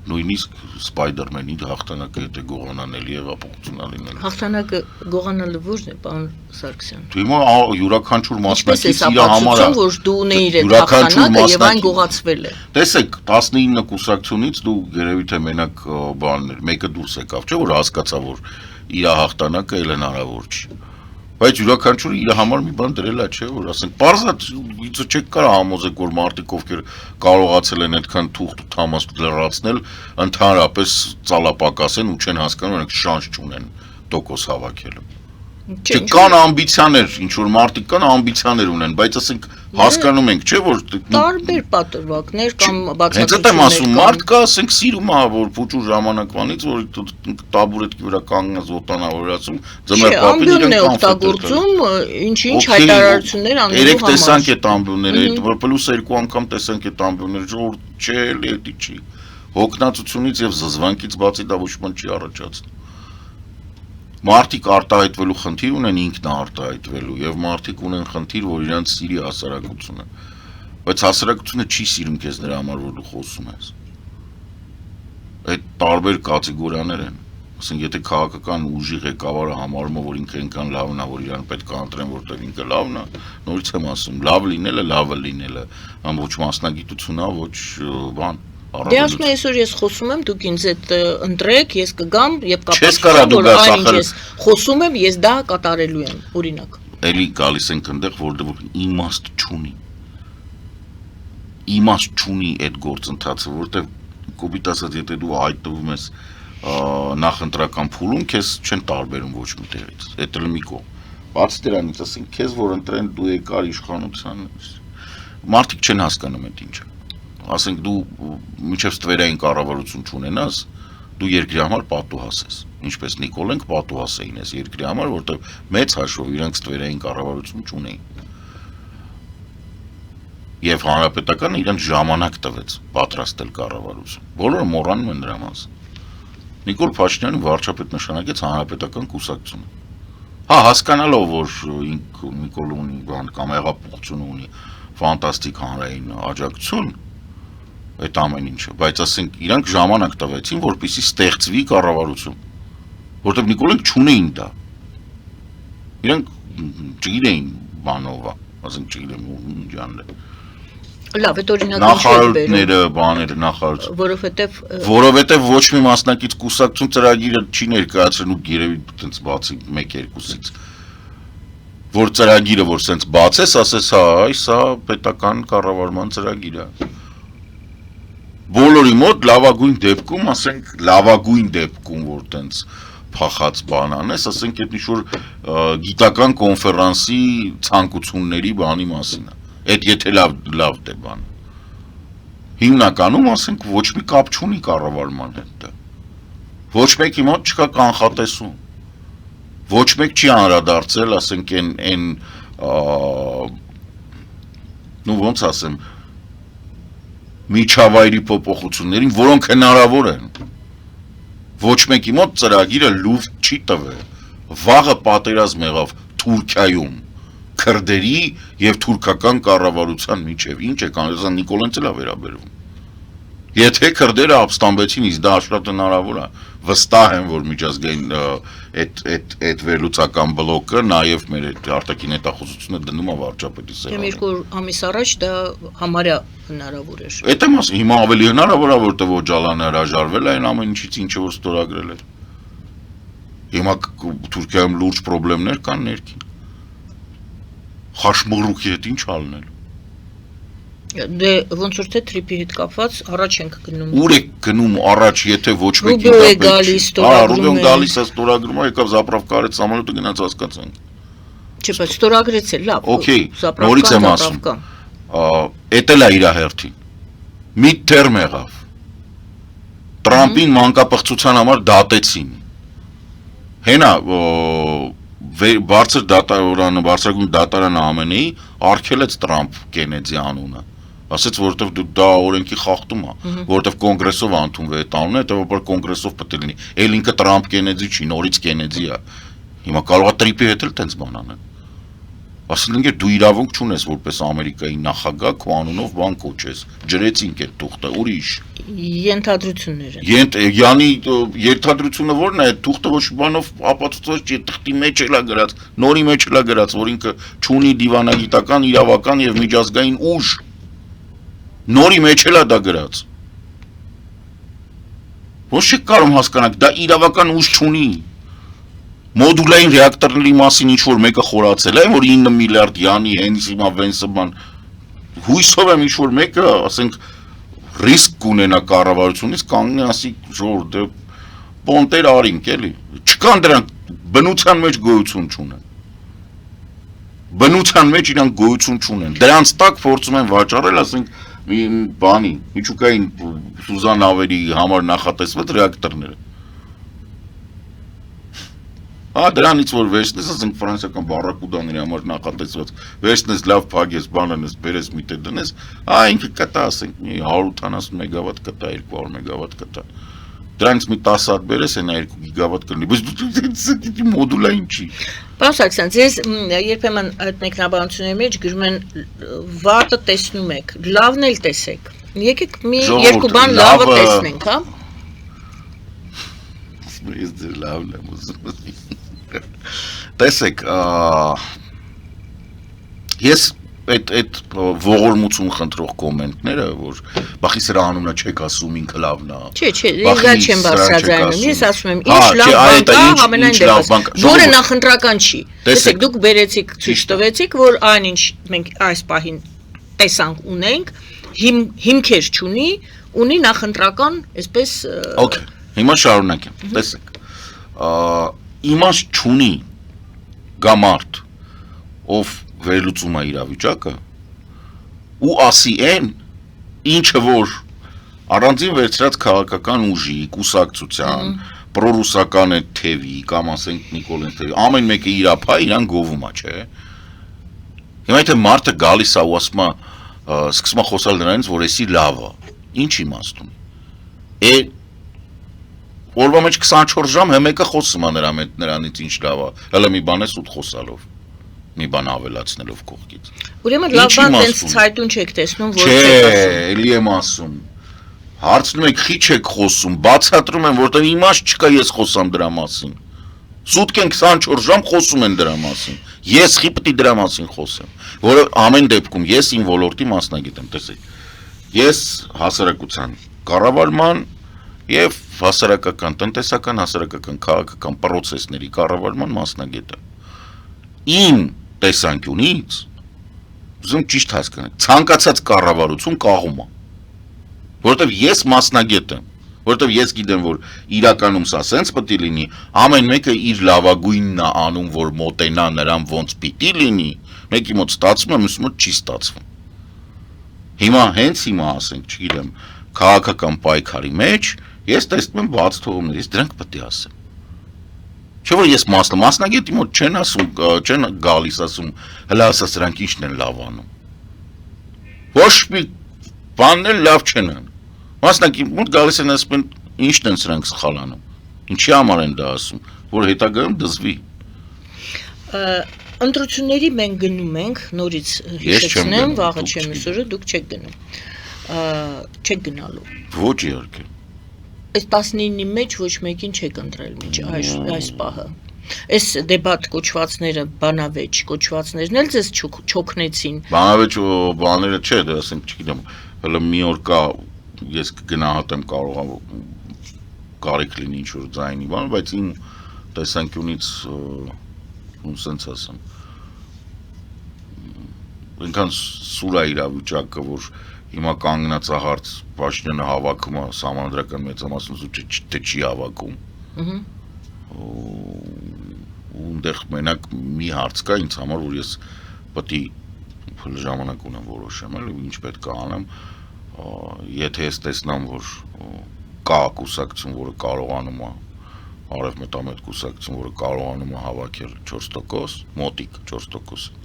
Նույնիսկ Սպայդերմենի հաղթանակը եթե գողանան էլի հեղափոխություն լինելու։ Հաղթանակը գողանալը ո՞րն է, պարոն Սարգսյան։ Դու հիմա յուրաքանչյուր մասնակից իր համար է, որ դու ունեիր այդ հաղթանակը եւ այն գողացվել է։ Տեսեք, 19 կուսակցությունից դու երևի թե մենակ բաններ, մեկը դուրս եկավ, չէ՞ որ հասկացա, որ իր հաղթանակը էլ հնարավոր չի։ Բայց յուրաքանչյուրը իր համար մի բան դրել է, չէ՞, որ ասենք, պարզած չեք կարող համոզեք, որ մարդիկ ովքեր կարողացել են այդքան թուղթ ու թամաս լրացնել, ընդհանրապես ծալապակասեն ու չեն հասկանում, որ շանս չունեն տոկոս հավաքելու։ Կան ամբիցիաներ, ինչ որ մարդիկ կան ամբիցիաներ ունեն, բայց ասենք հասկանում ենք, չէ՞ որ տարբեր պատրվակներ կամ բացատրություններ։ Հենց այդ եմ ասում, մարդ կա, ասենք սիրում է, որ փուճու ժամանակվանից, որ տաբուրետի վրա կանգնած ոտանավորացում, ձմեռ պապին իրեն օգտագործում, ինչ հայտարարություններ անելու համար։ Երեք տեսանք այդ ամբյոնները, պլյուս 2 անգամ տեսանք այդ ամբյոնները, ժողովուրդ չէ, էլի չի։ Հոգնածությունից եւ զզվանքից բացի դա ոչ մի չի առաջացնում։ Մարդիկ արտահայտվելու խնդիր ունեն ինքն արտահայտվելու եւ մարդիկ ունեն խնդիր, որ իրանց սիրի հասարակությունը, բայց հասարակությունը չի սիրում քեզ նրա համար, որ դու խոսում ես։ Այդ տարբեր կատեգորիաներ են, ասենք եթե քաղաքական ուժի ղեկավարը համարում է, որ ինքը այնքան լավն է, որ իրան պետք է ընտրեն, որտեղ ինքը լավն է, նորից եմ ասում, լավը լինելը, ոչ մասնագիտությունն է, ոչ բան։ Դե ասում եմ այսօր ես խոսում եմ, դուք ինձ այդ ընտրեք, ես կգամ եւ կապացուցեմ, որ այն ինչ ես խոսում եմ, ես դա կատարելու եմ, օրինակ։ Էլի գալիս ենք այնտեղ, որտեղ իմաստ չունի։ Իմաստ չունի այդ գործընթացը, որտեղ կոպիտ ասած, եթե դու հայտնվում ես նախընտրական փուլում, քեզ չեն տարբերում ոչ մի տեղից։ Այդ էլ մի կողմ։ Բացի դրանից, ասենք, քեզ որ ընտրեն դու եկար իշխանության, մարդիկ չեն հասկանում այդ ինչը։ Ասենք դու մինչև ստվերային կառավարություն չունենաս, դու երկրի համար պատուհաս ես, ինչպես Նիկոլենք պատուհաս էին ես երկրի համար, որտեղ մեծ հաշվով իրանք ստվերային կառավարություն չունեին։ Եվ հանրապետականը իրանք ժամանակ տվեց պատրաստել կառավարություն։ Բոլորը մոռանում են դրա մասին։ Նիկոլ Փաշինյանը վարչապետ նշանակեց հանրապետական կուսակցությունը։ Հասկանալով, որ Նիկոլը ունի բան կամ հեղափոխություն ունի, ֆանտաստիկ հանրային աջակցություն այդ ամեն ինչը, բայց ասենք իրանք ժամանակ տվեցին, որպեսզի ստեղծվի կառավարություն, որտեղ Նիկոլենք չունեին դա։ Իրանք չգիտեին բանովա, ասենք չգիտեմ ինչ անել։ Լավ, այդ օրինակը Նախարարները, բաները, որովհետև ոչ մի մասնակից կուսակցություն ծրագիրը չի ներկայացրել ու երևի այդպես բացի 1-2-ից, որ ծրագիրը որ սենց բացես, ասես, հա, սա պետական կառավարման ծրագիր է։ Բոլորի մոտ լավագույն դեպքում, ասենք, լավագույն դեպքում, որ տենց փախած բան անես, ասենք, այդ ինչ-որ գիտական կոնֆերանսի ցանկությունների բանի մասին է։ Այդ եթե լավ դե բան։ Հիմնականում, ասենք, ոչ մի կապ չունի կառավարման հետ դա։ Ոչ մեկի մոտ չկա կանխատեսում։ Ոչ մեկ չի անդրադարձել, ասենք, այն նու ոնց ասեմ, միջավայրի փոփոխություններին, որոնք հնարավոր են։ Ոչ մեկի մոտ ծրագիրը լուր չի տվել։ Վաղը պատերազմ եղավ Թուրքիայում, քրդերի եւ թուրքական կառավարության միջև։ Ինչ է կանոն Նիկոլենց էլ է վերաբերվում։ Եթե քրդերը ապստամբեցին, իսկ դա շատ հնարավոր է, վստահ եմ, որ միջազգային այդ վերլուծական բլոկը նաեւ մեր արտաքին հետախուզությունը դնում է վարչապետի սեղանին։ 2 ամիս առաջ դա համարյա հնարավոր էր։ Այդ եմ ասում, հիմա ավելի հնարավոր է, որտեղ Օջալանը հրաժարվել է այն ամեն ինչից, ինչը որ ստորագրել էր։ Հիմա Թուրքիայում լուրջ խնդիրներ կան ներքին։ Խաշմռուկի հետ ինչ ալնել։ Դե ոնց որ թե տրիպի հետ կապված առաջ ենք գնում։ Ուր եք գնում առաջ, եթե ոչ մեկի Ռուբիո է գալիս, Ռուբիոն գալիս է ստորագրում, եկավ Զապրավկա արեց համալուտը գնաց հասկացան։ Չէ, բայց ստորագրեց է, լավ։ Okay, նորից եմ ասում։ Էդ էլ է իր հերթին։ Mid-term եղավ։ Տրամպին մանկապղծության համար դատեցին։ Հենա բարձր դատարանը, բարձրագույն դատարանը ԱՄՆ-ի արգելեց Տրամփ Կենեդի անունը։ Ասեց, որովհետև դա օրենքի խախտում է, որովհետև կոնգրեսով ընդունվել է այդ անունը, հետևաբար կոնգրեսով պետք է լինի։ Էլ ինքը Տրամփ Կենեդի չի, նորից Կենեդի է։ Հիմա կարող է տրիպի հետ էլ տենց բան անել։ Ասել են, դու իրավունք չունես որպես Ամերիկայի նախագահ քո անունով բան կոչես։ Ջրեցինք այդ թուղթը, ուրիշ։ Ենթադրություններ են։ Յանի երթադրությունը ո՞րն է, այդ թուղթը ոչ բանով ապացուցված չի, թղթի մեջ էլա գրած, նորի մեջ էլա գրած, որ ինքը չունի դիվանագիտական, իրավական եւ միջազգային ուժ։ Նորի մեջ էլա դա գրած։ Ոչ չի կարող հասկանալ, դա իրավական ուժ չունի։ Մոդուլային ռեակտորների մասին ինչ որ մեկը խորացել է, որ 9 միլիարդ յանի, հենց հիմա վենսը բան։ Հույսով եմ ինչ որ մեկը, ասենք, ռիսկ կունենա կառավարությունից, կանգնի ասի, ժողովուրդ, դե պոնտեր արինք, էլի։ Չկան դրանք բնության մեջ գոյություն չունեն։ Բնության մեջ իրանք գոյություն չունեն։ Դրանց տակ փորձում են վաճառել, ասենք, բանի, միջուկային Սուզան ավերի համար նախատեսված ռեակտորները։ Դրանից որ վերցնես, ասենք ֆրանսիական բարակուդաների համար նախատեսված, վերցնես լավ փագես, բանանես, բերես միտը դնես, ինքը կտա, ասենք, 180 մեգավատ կտա, 200 մեգավատ կտա։ Դրանից մի 10 հատ բերես, այնա 2 գիգավատ կլինի, բայց դու մոդուլային չի։ Պարոն Սարգսյան, ձեզ երբեմն այդ մեկնաբանությունների մեջ գրում են վատը տեսնում եք, լավն էլ տեսեք։ Եկեք մի երկու բան լավը տեսնենք, հա։ Ես ձեր լավն եմ ուզում։ Տեսեք, ես այդ ողորմություն խնդրող կոմենտները, որ բախի սրա անունը չեք ասում, ինքը լավն է։ Չէ, դա չեմ բարձրացնում։ Ես ասում եմ, ինչ լավ բան կա, ամենայն դեպքում, որը նախընտրական չի։ Տեսեք, դուք բերեցիք, ցույց տվեցիք, որ այնինչ մենք այս պահին տեսանք ունենք, հիմքեր չունի, ունի նախընտրական, այսպես Okay, հիմա շարունակեմ։ Տեսեք, իմաստ չունի գամարդ, ով վերլուծում է իրավիճակը ու ասի այն, ինչը որ առանձին վերցրած քաղաքական ուժի, կուսակցության, պրոռուսական այդ թևի, կամ ասենք Նիկոլեն թևի, ամեն մեկը իր ապա իրան գովում է, չէ։ Հիմա եթե մարդը գալիս է ու ասում է, սկսում է խոսալ նրանից, որ էսի լավ է, ինչ իմաստ ունի։ Օրվա մեջ 24 ժամ մեկը խոսում է նրանից ինչ լավ է, հələ մի բան է սուտ խոսալով։ մի բան ավելացնելով կողքից։ Ուրեմն լավ բան տենց ցայտուն չեք տեսնում, որ Չէ, չեք ասում։ էլի եմ ասում։ Հարցնում եք, խի չեք խոսում, բացատրում եմ, որտեղ իմաստ չկա, ես խոսամ դրա մասին։ Սուտկեն 24 ժամ խոսում են դրա մասին։ Ես խի պետք է դրա մասին խոսեմ, որը ամեն դեպքում ես իմ ոլորտի մասնագետ եմ, տեսեք։ Ես հասարակության կառավարման եւ հասարակական, տնտեսական, հասարակական, քաղաքական process-ների կառավարման մասնագետ եմ։ Իմ տեսանկյունից ուզում ճիշտ հասկանալ, ցանկացած կառավարություն կաղում է։ Որովհետեւ ես մասնագետ եմ, որովհետեւ ես գիտեմ, որ իրականում սա սենց պետք է լինի, ամեն մեկը իր լավագույնն է անում, որ մոտենա նրան ոնց պիտի լինի, մեկի մոտ ստացվում է, մյուսի մոտ չի ստացվում։ Հիմա հենց հիմա ասենք, չգիտեմ, քաղաքական պայքարի մեջ ես տեսնում եմ բաց թողումներ, ես դրանք պետք է ասեմ։ Չէ՞ որ ես մասնագետի մոտ չեն ասում, չեն գալիս ասում, հələ ասա սրանք ինչն են լավ անում։ Ոչ մի բանն էլ լավ չեն անում։ Մասնակի մոտ գալիս են ասում, ինչն են սրանք սխալ անում։ Ինչի համար են դա ասում, որ հետագայում դզվի։ Ընտրությունների մենք գնում ենք, նորից հիշեցնեմ, վաղը չեմ ուսորը, դուք չեք գնում։ Չեք գնալու։ Ոչ իհարկե։ Այս 19-ի մեջ ոչ մեկին չեք ընտրել միջ այս պահը։ Այս դեբատ կոչվածները, բանավեճ կոչվածներն էլ ձեզ չոքնեցին։ Բանավեճ բաները չէ, դա ասենք, չգիտեմ, հələ մի օր կա, ես կգնահատեմ, կարող կարիք լինի ինչ-որ ձայնի բան, բայց իմ տեսանկյունից սենց ասեմ, այնքան սուր է իրավիճակը, որ հիմա կանգնած է հարց Փաշինյանը հավաքում է սահմանադրական մեծամասնություն թե չի հավաքում։ Ու այնտեղ մենակ մի հարց կա ինձ համար, որ ես պետք է ժամանակ ունեմ որոշեմ, էլի ինչ պետք է անեմ, եթե ես տեսնամ, որ կա կուսակցություն, որը կարողանում է արևմտամետ կուսակցություն, որը կարողանում է հավաքել 4%, մոտիկ 4%,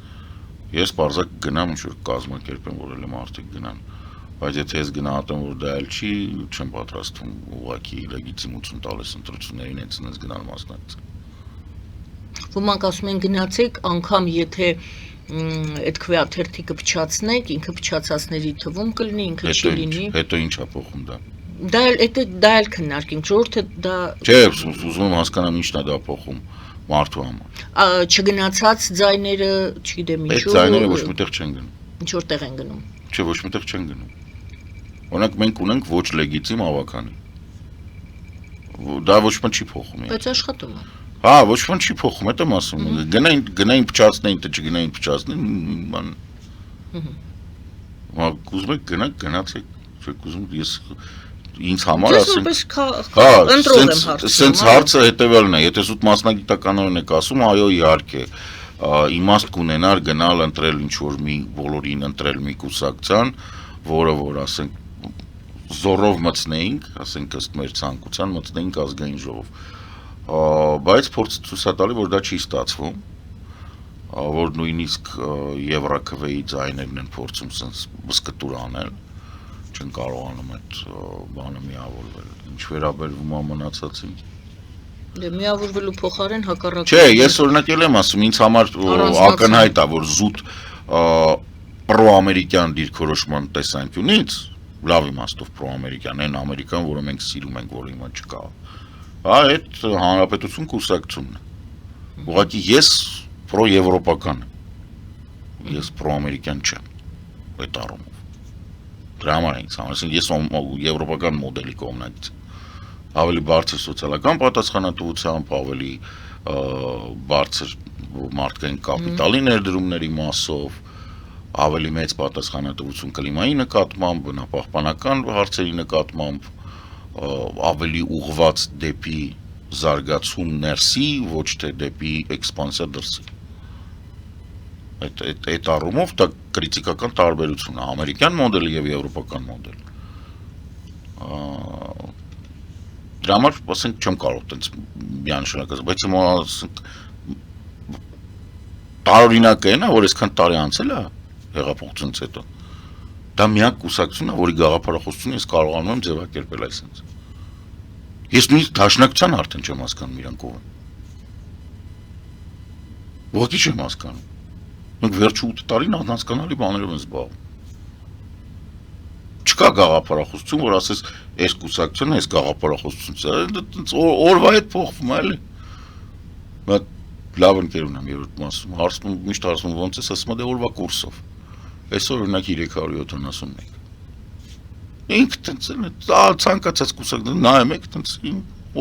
ես բարձակ գնամ ինչ-որ կազմակերպեմ, որ էլ մարդիկ գնան, բայց եթե ես գնահատեմ, որ դա էլ չի, չեմ պատրաստվում ուղղակի լեգիտիմություն տալիս ընտրություններին, հենց ինձ գնալ մասնակցել։ Ոմանք ասում են գնացեք, անգամ եթե այդ քվեաթերթիկը փչացնեք, ինքը փչացածների թվում կլինի, ինքը չի լինի։ Հետո ինչ է փոխում դա։ Դա էլ քննարկենք, ժողովուրդը դա Չէ, ուզում եմ հասկանամ ինչն է դա փոխում մարդու համար։ Չգնացած ձայները, չգիտեմ ինչու։ Այդ ձայները ոչ միտեղ չեն գնում։ Ինչ որտեղ են գնում։ Չէ, ոչ միտեղ չեն գնում։ Օրինակ մենք ունենք ոչ լեգիտիմ ավականի։ Դա ոչ մի չի փոխում։ Բայց աշխատում է։ Հա, ոչ մի չի փոխում, դա եմ ասում։ Գնային փչացնեին, թե չգնային փչացնեն, բան։ Հա, ուզում եք գնացեք, չեք ուզում ես ինձ համար ասեմ։ Ընտրող եմ հարցնում։ Սենց հարցը հետևյալն է, եթե զուտ մասնագիտականորեն եք ասում, այո, իհարկե, իմաստ կունենար գնալ ընտրել ինչ-որ մի բոլորին ընտրել մի կուսակցության, որը որ ասենք զորով մտցնեինք, ասենք ըստ մեր ցանկության մտցնեինք ազգային ժողով։ Բայց փորձը ցույց է տալի, որ դա չի ստացվում, որ նույնիսկ Եվրաքվեի ձայներն են փորձում սենց բսկտուր անել, չեն կարողանում այդ բանը միավորվել։ Ինչ վերաբերվում է մնացածին։ Դե միավորվելու փոխարեն հակառակը։ Չէ, ես օրինակ եմ ասում, ինձ համար ակնհայտ է, որ զուտ պրոամերիկյան դիրքորոշման տեսանկյունից, լավ իմաստով պրոամերիկյան, այն Ամերիկան, որը մենք սիրում ենք, որ հիմա չկա։ Այդ հանրապետություն կուսակցությունն է։ Ուղղակի ես պրոեվրոպական եմ։ Ես պրոամերիկյան չեմ։ Այդ առումով։ Դրա համար ինձ համար, ես եվրոպական մոդելի կողմնակից եմ։ Ավելի բարձր սոցիալական պատասխանատվությամբ, ավելի բարձր մարդկային կապիտալի ներդրումների մասով, ավելի մեծ պատասխանատվություն կլիմայի նկատմամբ, բնապահպանական հարցերի նկատմամբ, ավելի ուղղված դեպի զարգացում ներսի, ոչ թե դեպի էքսպանսիա դրսի։ Այդ առումով դա կրիտիկական տարբերություն է ամերիկյան մոդելի եւ եվրոպական մոդել։ Դրա համար ասենք չեմ կարող տենց միանշանակ ասել, բայց հիմա ասենք տարօրինակը է նա, որ այսքան տարի անցել է հեղափոխությունից հետո։ Դա միակ կուսակցությունն է, որի գաղափարախոսությունը ես կարողանում եմ ձևակերպել այսպես։ Ես նույնիսկ դաշնակցության արդեն չեմ հասկանում իրանք ով են։ Ողջի չեմ հասկանում։ Մենք վերջի 8 տարին անհասկանալի բաներով ենք զբաղվում։ Չկա գաղափարախոսություն, որ ասես այս կուսակցությունը, այս գաղափարախոսությունը, օրվա հետ փոխվում է, էլի։ Բայց լավ ընկերուն եմ երրորդ մասում, հարցնում, միշտ հարցնում ոնց է, ասում դե օրվա կուրսով։ Այսօր օրինակ 371։ Ինքը տենց է, ցանկացած կուսակցություն նայում եք, տենց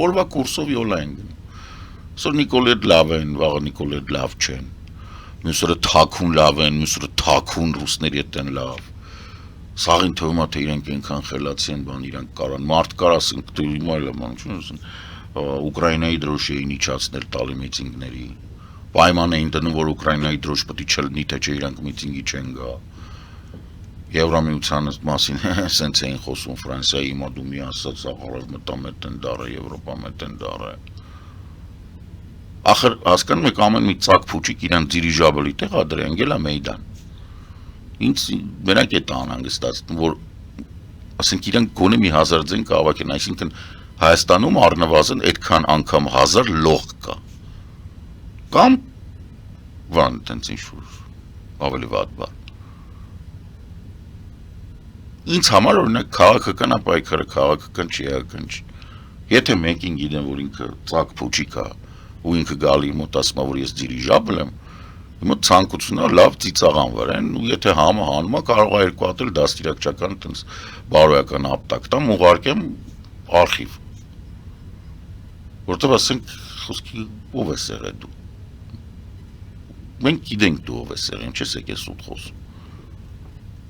օրվա կուրսով յոլա են գնում։ Այսօր Նիկոլետ լավ են, վաղը Նիկոլետ լավ չեն։ Մյուսը թաքուն լավ են, մյուսը թաքուն ռուսների հետ են լավ։ Սաղին թվում է թե իրենք այնքան խելացի են, բան իրանք կարան մարդ կար ասենք դու հիմա էլ եմ անում, Ուկրաինայի դրոշի էին իջացնել տալի միտինգների։ Պայման էին դնում, որ Ուկրաինայի դրոշ պետք է չլինի, թե չէ իրանք միտինգի չեն գա։ Եվրամիության մասին սենց էին խոսում Ֆրանսիայի հիմա դու մի ասած աղարով մտամ էտ են դարը, Եվրոպա մետ են դարը։ Ախր հասկանում եք ամեն մի ծակ փուչիկ իրան դիրիժաբլի տեղադրեն, գելա մեյդան։ Ինձ մենակ է անհանգստացնում, որ ասենք իրանք գոնե մի 1000 ձեն կհավաքեն, այսինքն Հայաստանում առնվազն այդքան անգամ 1000 լող կա։ Կամ բան տենց ինչ-որ ավելի վատ բան։ Ինձ համար օրինակ քաղաքական պայքարը քաղաքական չի ական չի։ Եթե մեկին գիտեն, որ ինքը ծակ փուչիկ է, ու ինքը գալի մոտ ասում է, որ ես դիրիժաբլ եմ, Հիմա ցանկությունները լավ ծիծաղան վրան ու եթե համը հանում է կարող է երկու հատ էլ դաստիարակչական տենց բարոյական ապտակ տամ ուղարկեմ արխիվ որտեղ ասենք խոսքի ով է սեղը դու մենք գիտենք դու ով է սեղը ինչես եկես ուտ խոսում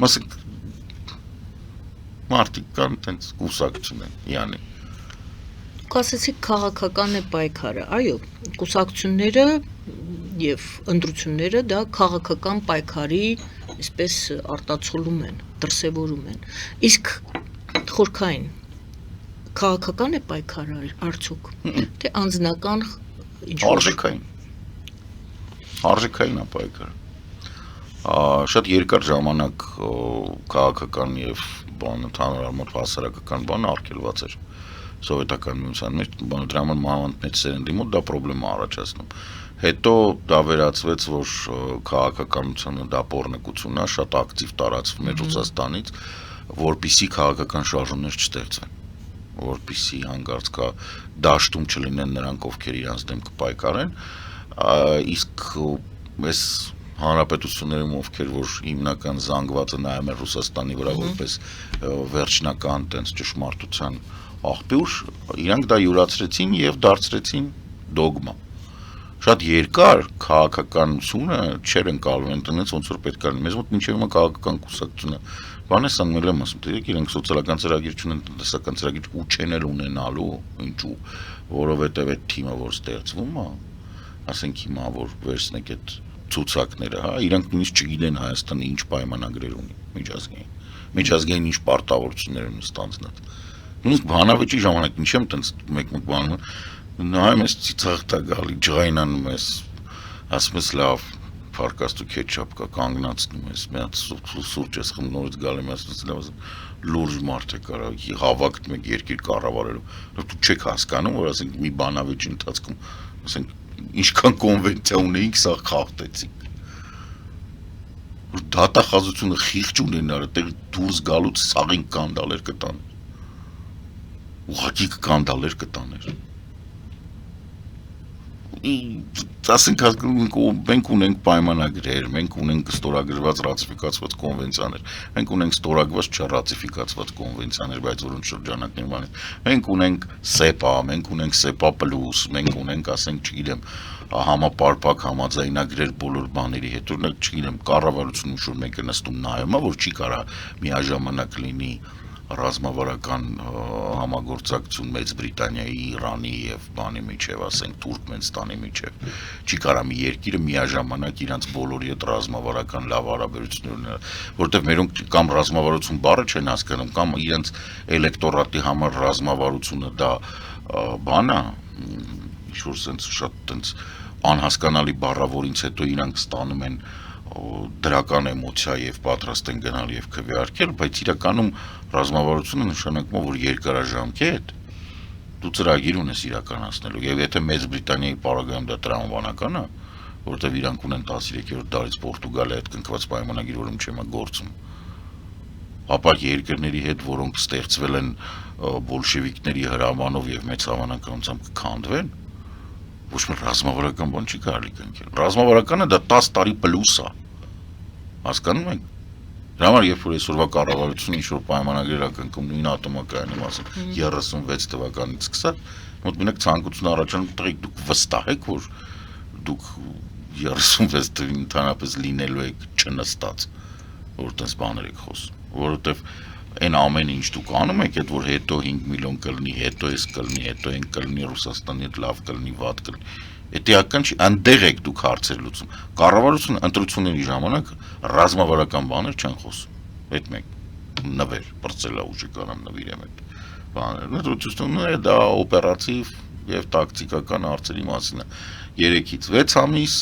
մասիկ մարդիկ կան տենց կուսակցություն են յանի Կասեցիք քաղաքական է պայքարը այո կուսակցությունները Եվ ընտրությունները դա քաղաքական պայքարի այսպես արտացոլում են, դրսևորում են։ Իսկ խորքային քաղաքական է պայքարը արդյոք, թե անձնական ինչ-որ արժեքային է պայքարը։ Շատ երկար ժամանակ քաղաքական եւ ընդհանուր առմամբ հասարակական բանը արգելված էր սովետական միության մեջ, դրա համար մանավանդ մեծ սերնդի մոտ դա պրոբլեմա առաջացնում։ Հետո դա վերածվեց, որ քաղաքականությունը դա պոռնկությունն է, շատ ակտիվ տարածվում է Ռուսաստանից, որպիսի քաղաքական շարժումներ չստեղծվեն, որպիսի հանկարծ կա դաշտում չլինեն նրանք, ովքեր իրանց դեմ կպայքարեն, իսկ այս հանրապետություններում, ովքեր որ հիմնական զանգվածը նայում են Ռուսաստանի վրա որպես վերջնական տենց ճշմարտության աղբյուր, իրանք դա յուրացրեցին եւ դարձրեցին դոգմա։ Շատ երկար քաղաքականությունը չեր ընկալվում այնտեղից ոնց որ պետք է լինի։ Մեզ մոտ մինչև հիմա քաղաքական կուսակցությունը բան է սանգնել եմ ասում, թե իրենք սոցիալական ծրագիր չունեն, տնտեսական ծրագիր ու չեն էլ ունենալու, ինչու, որովհետև այդ թիմը որ ստեղծվում է, ասենք հիմա որ վերցնեք այդ ցուցակները, հա, իրանք նույնիսկ չգիտեն Հայաստանը ինչ պայմանագրեր ունի միջազգային ինչ պարտավորություններ ունի ստանձնած։ Նույնիսկ բանավեճի ժամանակ ինչ եմ տենց մեկ-մեկ բանում նայում ես ծիծաղ տա գալի ջղայնանում ես ասում ես լավ փարկաստու քեչապ կա կանգնացնում ես մի հատ սուրճ ես խմում նորից գալի ես ասում լուրջ մարդ է կարա հավաքտ մեկ երկիր կառավարելու դու չեք հասկանում որ ասենք մի բանավեճի ընթացքում ասենք ինչքան կոնվենցիա ունեինք սա խախտեցինք դատախազությունը խիղճ ունենալը տեղ դուրս գալուց սաղին կանդալեր կտան ուղղակի կանդալեր կտաներ ասենք մենք ունենք պայմանագրեր, մենք ունենք ստորագրված ռատիֆիկացված կոնվենցիաներ, մենք ունենք ստորագրված չռատիֆիկացված կոնվենցիաներ, բայց որոնց շրջանակներում անենք, մենք ունենք SEPA, մենք ունենք SEPA+, մենք ունենք, ասենք, չգիտեմ, համապարփակ համաձայնագրեր բոլոր բաների հետ, օրինակ, չգիտեմ, կառավարությունը ինչ-որ մեկը նստում նայում է, որ չի կարա միաժամանակ լինի ռազմավարական համագործակցություն Մեծ Բրիտանիայի, Իրանի եւ բանի միջև, ասենք Թուրքմենստանի միջև, չի կարա մի երկիրը միաժամանակ իրանց բոլորի հետ ռազմավարական լավ հարաբերություններ ունենալ, որտեղ մերոնք կամ ռազմավարություն բառը չեն հասկանում, կամ իրանց էլեկտորատի համար ռազմավարությունը դա բան է, ինչ-որ sense շատ տենց անհասկանալի բառավորից հետո իրանք ստանում են դրական էմոցիա եւ պատրաստ են գնալ եւ քվեարկել, բայց իրականում ռազմավարությունը նշանակում է, որ երկարաժամկետ դու ծրագիր ունես իրականացնելու եւ եթե Մեծ Բրիտանիայի պարագայում դա տրամաբանական է, որտեղ իրանք ունեն 13-րդ դարից Պորտուգալիայի հետ կնքված պայմանագիր, որում չեմ գործում։ Ապա երկրների հետ, որոնք ստեղծվել են բոլշևիկների հրամանով եւ մեծ հավանականությամբ կքանդվեն, ոչ մի ռազմավարական բան չի կարելի կնքել։ Ռազմավարականը դա 10 տարի պլյուս է։ Հասկանում եք։ Դրա համար երբ որ այսօրվա կառավարությունը ինչ-որ պայմանագրեր է կնքում նույն ատոմակայանի մասին 36 թվականից սկսած, մոտ մենակ ցանկություն առաջանում տղեկ դուք վստահ եք, որ դուք 36 թվականին ընդհանրապես լինելու եք չնստած, որ տես բաներ եք խոսում, որովհետև այն ամեն ինչ դուք անում եք, այդ որ հետո 5 միլիոն կլինի, հետո էս կլինի, հետո այն կլինի, Ռուսաստանի հետ լավ կլինի, վատ կլինի։ Էդիական չի, այնտեղ եք դուք հարցեր լուծում։ Կառավարությունը ընտրությունների ժամանակ ռազմավարական բաներ չեն խոսում։ Այդ մեկ նվեր, բրծելա ուժի կանամ նվիրեմ այդ բաները։ Ընտրությունները դա օպերատիվ եւ տակտիկական հարցերի մասին է։ 3-ից 6 ամիս,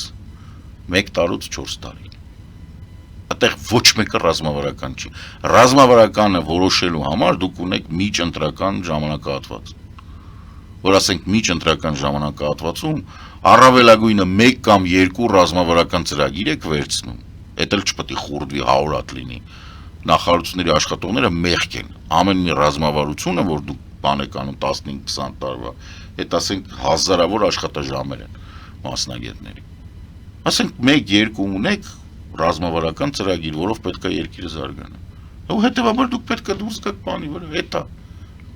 1 տարուց 4 տարի։ Այդտեղ ոչ մեկը ռազմավարական չի։ Ռազմավարականը որոշելու համար դուք ունեք միջընտրական ժամանակահատված։ Որ ասենք միջընտրական ժամանակահատվածում առավելագույնը 1 կամ 2 ռազմավարական ծրագիր եք վերցնում, դա էլ չպետք է խուրդվի 100 հատ լինի։ Նախարարությունների աշխատողները մեղք են։ Ամեն մի ռազմավարությունը, որ դուք բան եք անում 15-20 տարվա, այդ ասենք հազարավոր աշխատաժամեր են մասնագետների։ Ասենք 1-2 ունեք ռազմավարական ծրագիր, որով պետք է երկիրը զարգանա։ Ու հետևաբար դուք պետք է դուրս գաք բանի վրա, դա։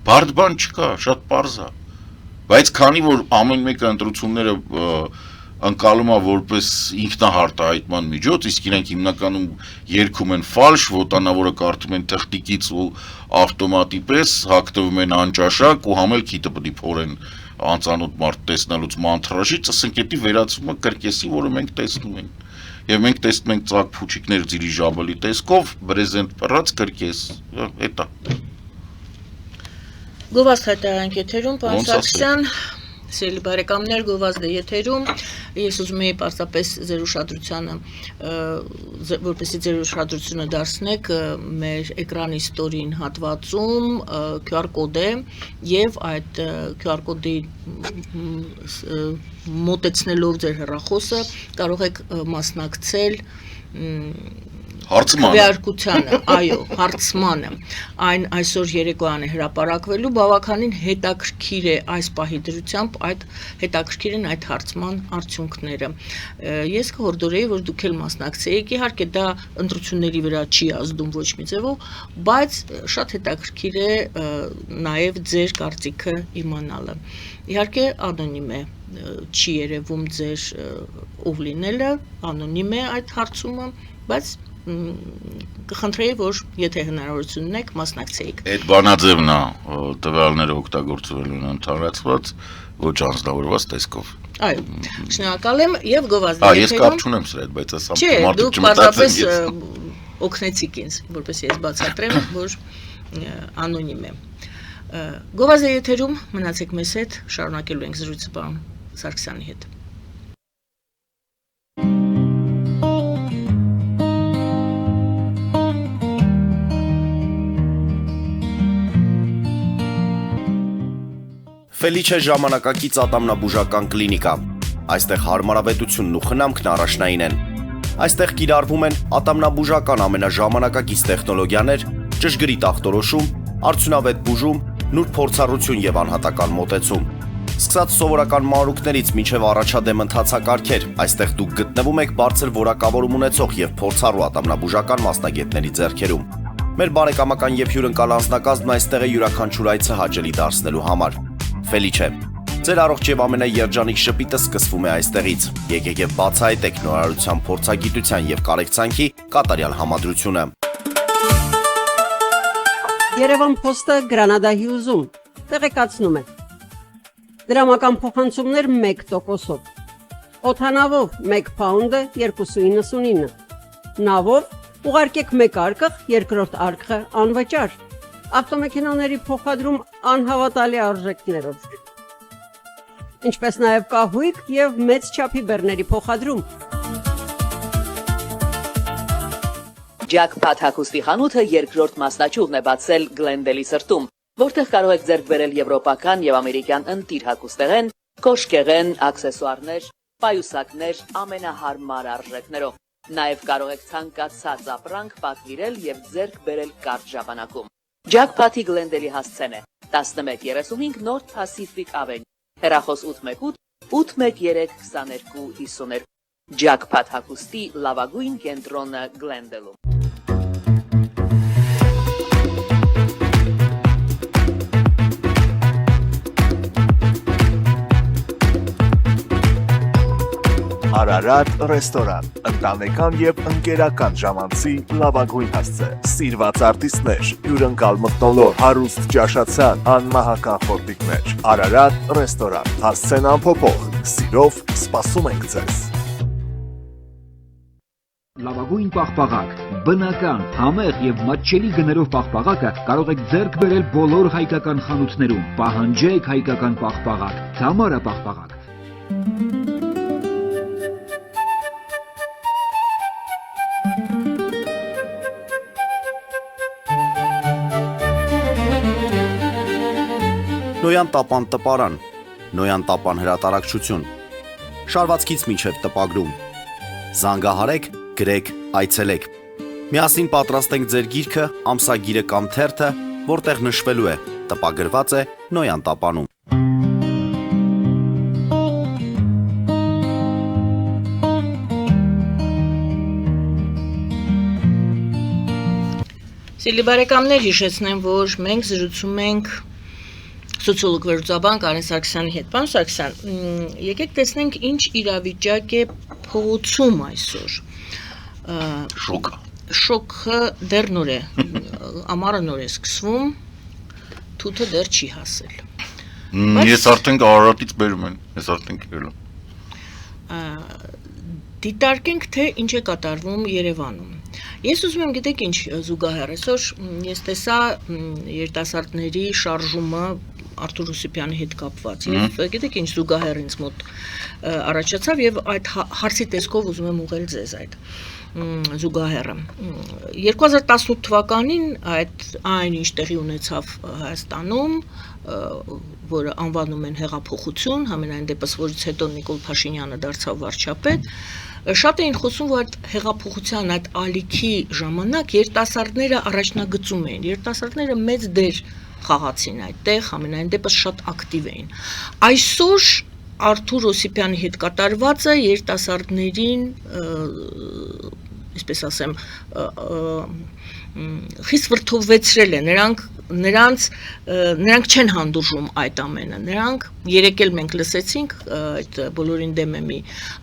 Բարդ բան չկա, շատ պարզ է։ Բայց քանի որ ամեն մեկը ընտրությունները ընկալում է որպես ինքնահարտահայտման միջոց, իսկ իրենք հիմնականում երգում են ֆալշ, ոտանավորը կարդում են թղթիկից ու ավտոմատի պես, հագնվում են անճաշակ ու համել քիթը պետք է փորեն անծանոթ մարդ տեսնելուց մանթրաժից, ասենք դա վերածվում է կրկեսի, որը մենք տեսնում ենք։ Եվ մենք տեսնում ենք ծակ փուչիկներ դիրիժաբլի տեսքով, բրեզենտ պռած կրկես, դա։ Գովազդ հայտարարենք եթերում, պարոն Սարգսյան, սիրելի բարեկամներ, գովազդը եթերում, ես ուզում եի պարզապես ձեր ուշադրությանը, որպեսզի ձեր ուշադրությունը դարձնեք մեր էկրանի ստորին հատվածում QR կոդ է եւ այդ QR կոդի մոտեցնելով ձեր հեռախոսը կարող եք մասնակցել քվեարկությանը, այո, հարցմանը, այն այսօր երեկոյան է հրապարակվելու, բավականին հետաքրքիր է այս պահի դրությամբ, հետաքրքիր են այդ հարցման արդյունքները։ Ես կհորդորեի, որ դուք էլ մասնակցեիք, իհարկե դա ընտրությունների վրա չի ազդում ոչ մի ձևով, բայց շատ հետաքրքիր է նաև ձեր կարծիքը իմանալը։ Իհարկե անոնիմ է, չի երևում ձեր ով լինելը, անոնիմ է այդ հարցումը, բայց կխնդրեի, որ եթե հնարավորություն ունեք, մասնակցեիք։ Այդ բանաձևն է, տվյալները օգտագործվելու են ընդհանրացված, ոչ անձնավորված տեսքով։ Այո, շնորհակալ եմ եւ գովազդի եթերում։ Ես կապ չունեմ սրա հետ, բայց ասամ մարդիկ դուք պարզապես օգնեցիք ինձ, որպես ես բացատրեմ, որ անոնիմ է։ Գովազդի եթերում մնացեք մեզ հետ, շարունակելու ենք զրույցը պարոն Սարգսյանի հետ։ Ֆելիչե ժամանակակից ատամնաբուժական կլինիկա։ Այստեղ հարմարավետությունն ու խնամքն առաջնային են։ Այստեղ կիրառվում են ատամնաբուժական ամենաժամանակակից տեխնոլոգիաներ, ճշգրիտ ախտորոշում, արդյունավետ բուժում, նուրբ փորձառություն եւ անհատական մոտեցում։ Սկսած սովորական մանրուքներից մինչև առաջադեմ ընթացակարգեր, այստեղ դուք գտնվում եք բարձր որակավորում ունեցող եւ փորձառու ատամնաբուժական մասնագետների ձեռքերում։ Մեր բարեկամական եւ հյուրընկալ անձնակազմն այստեղ է յուրաքանչյուր այցը հաճելի դարձնելու համար։ Ֆելիչե, ձեր առողջ եւ ամենաերջանիկ շպիտը սկսվում է այստեղից։ Եկեք եւ բացահայտեք նորարարության, փորձագիտության եւ կարեկցանքի կատարյալ համադրությունը։ Երևան Փոստը Գրանադայի ուզում տեղեկացնում է։ Դրամական փոխանցումներ 1%-ով։ Օդանավով 1 փաունդը 2.99։ Նավով ուղարկեք 1 արկղ, երկրորդ արկղը անվճար։ Ավտոմեքենաների փոխադրում անհավատալի արժեքներով։ Ինչպես նաև կահույք եւ մեծ չափի բեռների փոխադրում։ Jackpot հագուստի խանութը երկրորդ մասնաճյուղն է բացել Գլենդելի սրտում, որտեղ կարող եք ձեռք բերել եվրոպական եւ ամերիկյան ընտիր հագուստեղեն, կոշկեղեն, աքսեսուարներ պայուսակներ ամենահարմար արժեքներով։ Նաև կարող եք ցանկացած ապրանք պատվիրել եւ ձեռք բերել կարճ ժամանակում։ Jackpot-ի Glendale-ի հասցեն է 1135 North Pacific Avenue, հեռախոս 818 813 2252։ Jackpot հագուստի լավագույն կենտրոնը Glendale-ում։ Արարատ ռեստորան, ընտանեկան եւ ընկերական ժամանցի լավագույն հասցե, սիրված արտիստներ, հյուրընկալ մթնոլորտ, հարուստ ճաշացան, անմահական խորտիկներ, Արարատ ռեստորան, հասցեն անփոփոխ, սիրով սպասում ենք ձեզ։ Լավագույն պաղպաղակ, բնական, համեղ եւ մատչելի գներով պաղպաղակը կարող եք ձեռք բերել բոլոր հայկական խանութներում։ Պահանջեք հայկական պաղպաղակ, Թամարա պաղպաղակ։ Նոյան տապան տպարան, Նոյան տապան հրատարակչություն, շարվածքից մինչև տպագրում, զանգահարեք, գրեք, այցելեք, միասին պատրաստենք ձեր գիրքը, ամսագիրը կամ թերթը, որտեղ նշվելու է, տպագրված է Նոյան տապանում։ Սիրելի բարեկամներ, հիշեցնեմ, որ մենք զրուցում ենք սոցիոլոգ վերլուծաբան Կարեն Սարգսյանի հետ։ Պարոն Սարգսյան, եկեք տեսնենք ինչ իրավիճակ է փողոցում այսօր։ Շոկը դեռ նոր է, ամառը նոր է սկսվում, թութը դեռ չի հասել։ Ես արդեն Արարատից բերում եմ, ես արդեն կերել եմ։ Դիտարկենք, թե ինչ է կատարվում Երևանում։ Ես ուզում եմ գիտեք ինչ զուգահեռ, այսօր ես տեսա երիտասարդների շարժումը Արթուր Հուսիպյանի հետ կապված եւ գիտեք ինչ զուգահեռ ինձ մոտ առաջացավ եւ այդ հարցի տեսքով ուզում եմ ուղղել ձեզ այդ զուգահեռը 2018 թվականին այն ինչ տեղի ունեցավ Հայաստանում, որը անվանում են հեղափոխություն, համենայն դեպս որից հետո Նիկոլ Փաշինյանը դարձավ վարչապետ, շատ էին խոսում, որ այդ հեղափոխության այդ ալիքի ժամանակ երիտասարդները առաջնագծում էին, երիտասարդները մեծ դեր խաղացին այդտեղ, համենայն դեպս շատ ակտիվ էին։ Այսօր Արթուր Հուսիպյանի հետ կատարվածը երիտասարդներին, այսպես ասեմ, խիստ վրդովվեցրել է, նրանք չեն հանդուրժում այդ ամենը, նրանք երեկ էլ մենք լսեցինք այդ բոլորին դեմ է մի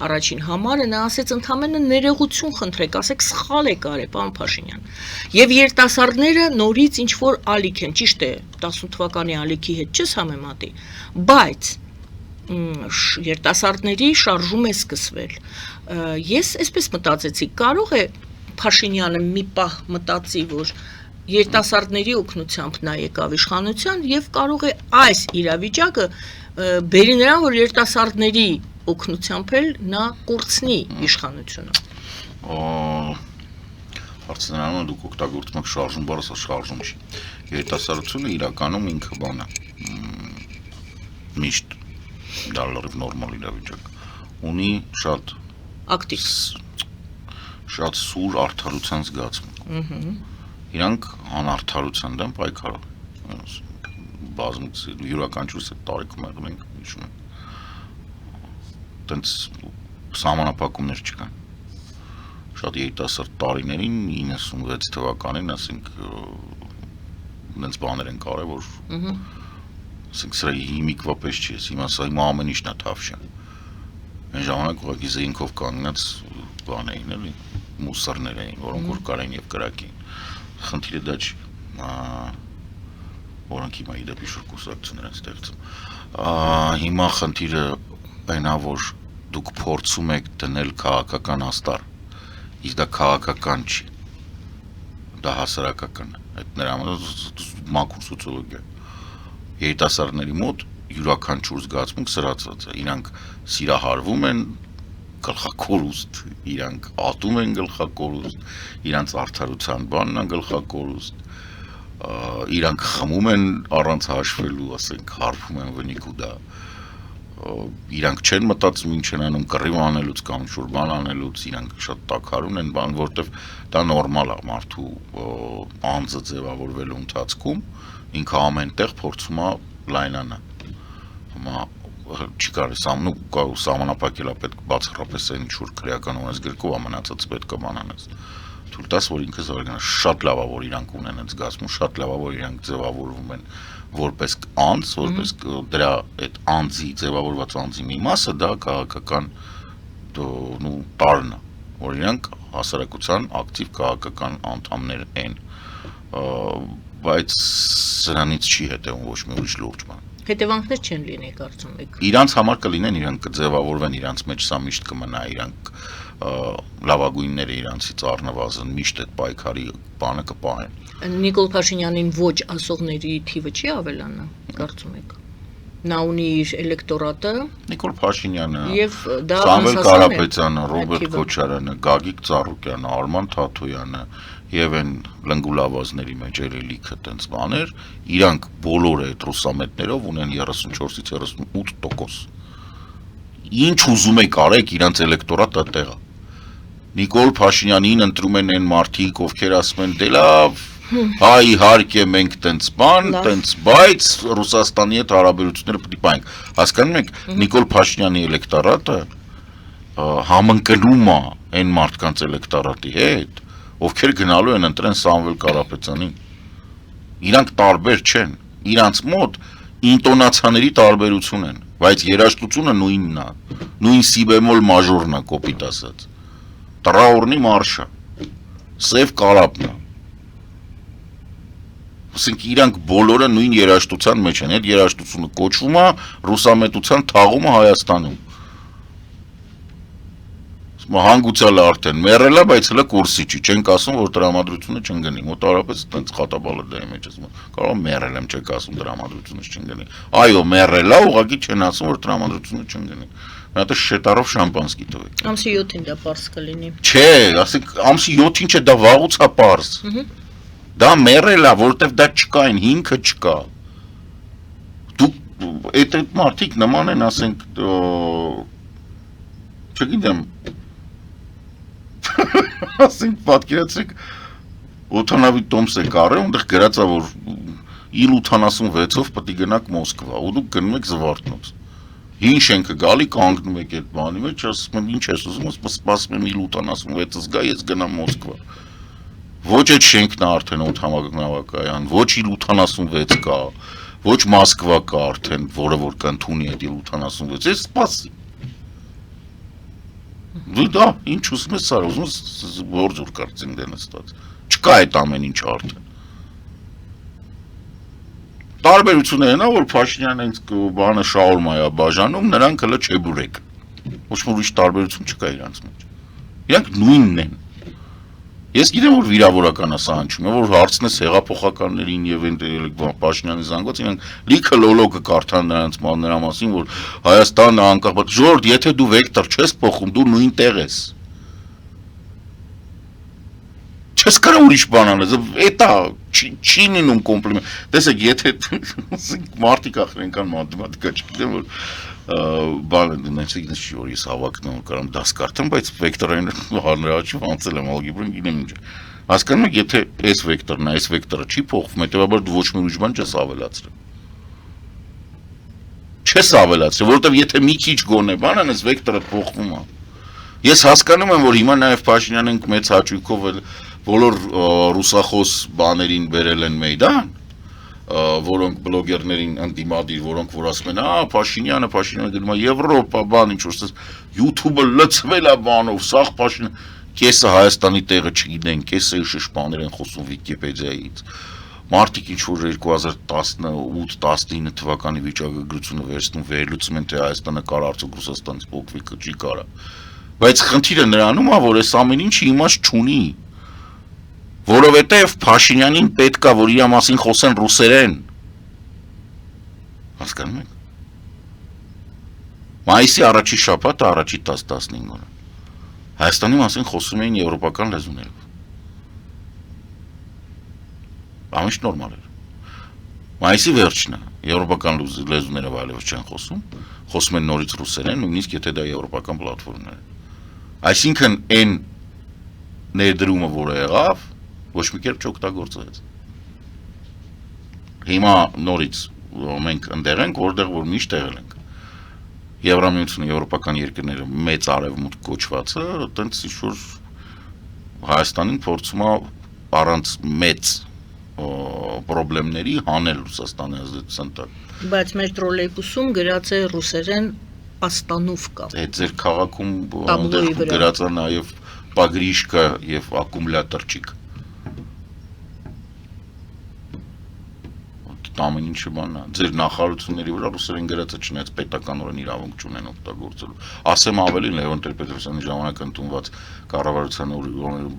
առաջին համարը, նա ասեց ընդամենը ներողություն խնդրեք, ասեք սխալ եք արել, պարոն Փաշինյան, եւ երիտասարդները նորից ինչ որ ալիք են, ճիշտ է 18 թվականի ալիքի հետ չես համեմատի, բայց երիտասարդների շարժում է սկսվել, ես այսպես մտածեցի, կարող է Փաշինյանը մի պահ մտածի, որ երիտասարդների օգնությամբ նա եկավ իշխանության եւ կարող է այս իրավիճակը բերի նրան, որ երիտասարդների օգնությամբ էլ նա կորցնի իշխանությունը։ Հարցը նրանում է դուք օգտագործում եք շարժում բառը, սա շարժում չի։ Երիտասարդությունը իրականում ինքը բան է։ Միշտ դա լրիվ նորմալ իրավիճակ։ Ունի շատ ակտիվ շատ սուր արդարության զգացում։ Իրանք անարդարության դեմ պայքարում։ Բազմից յուրաքանչյուրս այդ տարիքում եղել ենք, հիշում եմ։ Տենց սահմանափակումներ չկան։ Շատ երիտասարդ տարիներին 96 թվականին, ասենք, տենց բաներ են կարել, որ ասենք սրա հիմիկվա պես չի, հիմա սա հիմա ամեն ինչն է թավշյան։ Այն ժամանակ ուղղակի զենքով կանգնած բան էին, էլի, մուսարներ էին, որոնք որ կարային եւ կրակեին։ Խնդիրը դա չի, որոնք հիմա իդեպ ինչ-որ կուսակցություններ են ստեղծում։ Հիմա խնդիրը այն է, որ դուք փորձում եք դնել քաղաքական աստար, իսկ դա քաղաքական չի, դա հասարակական է, այդ նրա մաքուր սոցիոլոգիա։ Երիտասարդների մոտ յուրաքանչյուր զգացմունք սրացած է, իրանք սիրահարվում են գլխակորուստ, իրանք ատում են գլխակորուստ, իրանց արդարության բանն է գլխակորուստ, իրանք խմում են առանց հաշվելու, ասենք, հարբում են վնիկ ու դա իրանք չեն մտածում ինչ են անում կռիվ անելուց կամ ինչ-որ բան անելուց, իրանք շատ տաքարուն են բան, որտեվ դա նորմալ է մարդու անձը ձևավորվելու ընթացքում, ինքը ամենտեղ փորձում է լայնանալ։ Հիմա չի կարելի սահմանափակել է պետք բացառապես այն ինչ-որ քրեական օրենսգրքով ամենացած պետք է բանանես։ Թույլ տաս, որ ինքը զարգանա, շատ լավ է, որ իրանք ունեն այդ զգացում, շատ լավ է, որ իրանք ձևավորվում են որպես անձ, որպես դրա այդ անձի ձևավորված անձի մի մասը դա քաղաքական տարրն է, որ իրանք հասարակության ակտիվ քաղաքական անդամներ են, բայց սրանից չի հետևում ոչ մի ուրիշ լուրջ բան։ Հետևանքներ չեն լինի, կարծում եք։ Իրանց համար կլինեն, իրանք կձևավորվեն, իրանց մեջ սա միշտ կմնա, իրանք լավագույնները իրանցից առնվազն միշտ այդ պայքարի բանը կպահեն։ Նիկոլ Փաշինյանին ոչ ասողների թիվը չի ավելանա, կարծում եք։ Նա ունի իր էլեկտորատը Նիկոլ Փաշինյանը, եւ դա Սամվել անսասան է, Կարապետյանը, այդ Ռոբերտ թիվը։ Քոչարյանը, Գագիկ Ծառուկյանը, Արման Թաթոյանը եւ այն լնգուլավազների մեջ երելիքը տենց բաներ, իրանք բոլորը այդ ռուսամետներով ունեն 34-ից 38%։ Ինչ ուզում եք արեք, իրանց էլեկտորատը տեղ է։ Նիկոլ Փաշինյանին ընտրում են այն մարդիկ, ովքեր ասում են դե լավ, հա իհարկե մենք տենց բան, տենց բայց Ռուսաստանի հետ հարաբերությունները պետք է պահենք։ Հասկանում եք, Նիկոլ Փաշինյանի էլեկտորատը համընկնում է այն մարդկանց էլեկտորատի հետ, ովքեր գնալու են ընտրեն Սամվել Կարապետյանին։ Իրանք տարբեր չեն, իրանց մոտ ինտոնացիաների տարբերություն են, բայց երաժշտությունը նույնն է, նույն սի բեմոլ մաժորն է, կոպիտ ասած։ Տրաուրնի մարշա, Սև Կարապն է։ Ասենք իրանք բոլորը նույն երաժշտության մեջ են, այդ երաժշտությունը կոչվում է ռուսամետության թաղումը Հայաստանում։ Հանգուցյալը արդեն մեռել է, բայց հələ կուրսի չի, չենք ասում, որ տրամադրությունը չընկնի, մոտավորապես տենց խատաբալը դայի մեջ ասում, կարող մեռել եմ, չեք ասում տրամադրությունը չընկնի։ Այո, մեռել է, ուղղակի չեն ասում, որ տրամադրությունը չընկնի։ Մի հատ շետարով շամպանսկի տվեք։ Ամսի 7-ին դա պարզ կլինի։ Չէ, ասենք ամսի 7-ին չէ, դա վաղուց է պարզ։ Դա մեռել է, որովհետև դա չկա, այն հիմքը չկա։ Դուք այդ մարդիկ նման են, ասենք, չգիտեմ, ասենք պատկերացրեք օթանավի տոմս եք առել, այնտեղ գրած է, որ իլ 86-ով պետք է գնաք Մոսկվա, ու դուք գնում եք Զվարթնոց։ Հին շենքը գալի կանգնում եք այդ բանի մեջ, ասում եմ, ինչ ես ուզում, սպասում եմ իլ 86-ից գա, ես գնամ Մոսկվա։ Ոչ այդ շենքն է արդեն օդանավակայան, ոչ իլ 86 կա, ոչ Մոսկվա կա արդեն, որը որ կընդունի այդ իլ 86, ես սպասի։ Դու դա, ինչ ուզում ես սար, ուզում ես որձուր կարծին դեն ստած, չկա այդ ամեն ինչ արդեն։ Տարբերությունը են, որ Փաշինյանը բանը շաուրմա է բաժանում, նրանք հələ չեբուրեք, ոչ մի ուրիշ տարբերություն չկա իրանց մեջ, իրանք նույնն են։ Ես գիտեմ, որ վիրավորական է սա հնչում, որ հարցնես հեղափոխականներին եւ Փաշինյանի զանգված, իրանք լիքը լոլոկը կարդան նրա մասին, որ Հայաստանը անկախ, բայց ժողովուրդ, եթե դու վեկտոր չես փոխում, դու նույն տեղ ես։ Չես կարող ուրիշ բան անես, էտա չի լինում կոմպլիմենտ։ Տեսեք, եթե մարդիկ ախրենքան մաթեմատիկա չգիտեմ, որ բանը դնեցիք դες որ ես հավակնում կարամ դաս կարդամ, բայց վեկտորային հանրաճիվ անցել եմ ալգեբրան գիտեմ ինչ։ Հասկանում եք, եթե այս վեկտորն է, այս վեկտորը չի փոխվում, հետեւաբար դու ոչ մի ուրիշ բան չես ավելացրել։ Չես ավելացրել, որովհետև եթե մի քիչ գոնե բան անես, վեկտորը փոխվում է։ Ես հասկանում եմ, որ հիմա նաև Փաշինյանն մեծ հաճույքով բոլոր ռուսախոս բաներին բերել են մեյդան, որոնք բլոգերներին ընդդիմադիր, որոնք որ ասում են, Փաշինյանը գնում է Եվրոպա, բան ինչ-որ, YouTube-ը լցվել է բանով, սաղ Փաշինյանը, կեսը Հայաստանի տեղը չգիտեն, կեսը շշպաներ են խոսում Վիկիպեդիայից։ Մարդիկ ինչ-որ 2018-19 թվականի վիճակագրությունը վերցնում, վերլուծում են, թե Հայաստանը կար արդյոք Ռուսաստանից փոխվի, չի կարա։ Բայց խնդիրը նրանում է, որ այս ամեն ինչը իմաստ չունի։ Որովհետև Փաշինյանին պետք է, որ իր մասին խոսեն ռուսերեն։ Հասկանում եք։ Մայիսի առաջի շաբաթը, առաջի 10-15 օրը Հայաստանի մասին խոսում էին եվրոպական լեզուներով։ Ամեն ինչ նորմալ էր։ Մայիսի վերջն է, Եվրոպական լեզուներով այլևս չեն խոսում են նորից ռուսերեն, նույնիսկ եթե դա եվրոպական պլատֆորմներ է։ Այսինքն այն ներդրումը, որը եղավ, ոչ մի կերպ չօգտագործվեց։ Հիմա նորից մենք ընդեղ ենք, որտեղ որ միշտ եղել ենք։ Եվրամիությունը, եվրոպական երկրները մեծ արևմուտք կոչվածը, այտենց ինչ-որ Հայաստանին փորձում է առանց մեծ պրոբլեմների հանել Ռուսաստանի ազդեցության տակ։ Բայց մեր տրոլեյբուսում գրած է ռուսերեն Остановка։ Այդ ձեր քաղաքում Տաբլոյի վրա գրած է նաև Погришка եւ ակումուլյատորчик։ Ամեն ինչը բանա։ Ձեր նախարարությունների վրա ռուսերեն գրածը չնայած պետականորեն իրավունք չունեն օգտագործելու։ Ասեմ ավելին Լևոն Տեր-Պետրոսյանի ժամանակ ընդունված կառավարության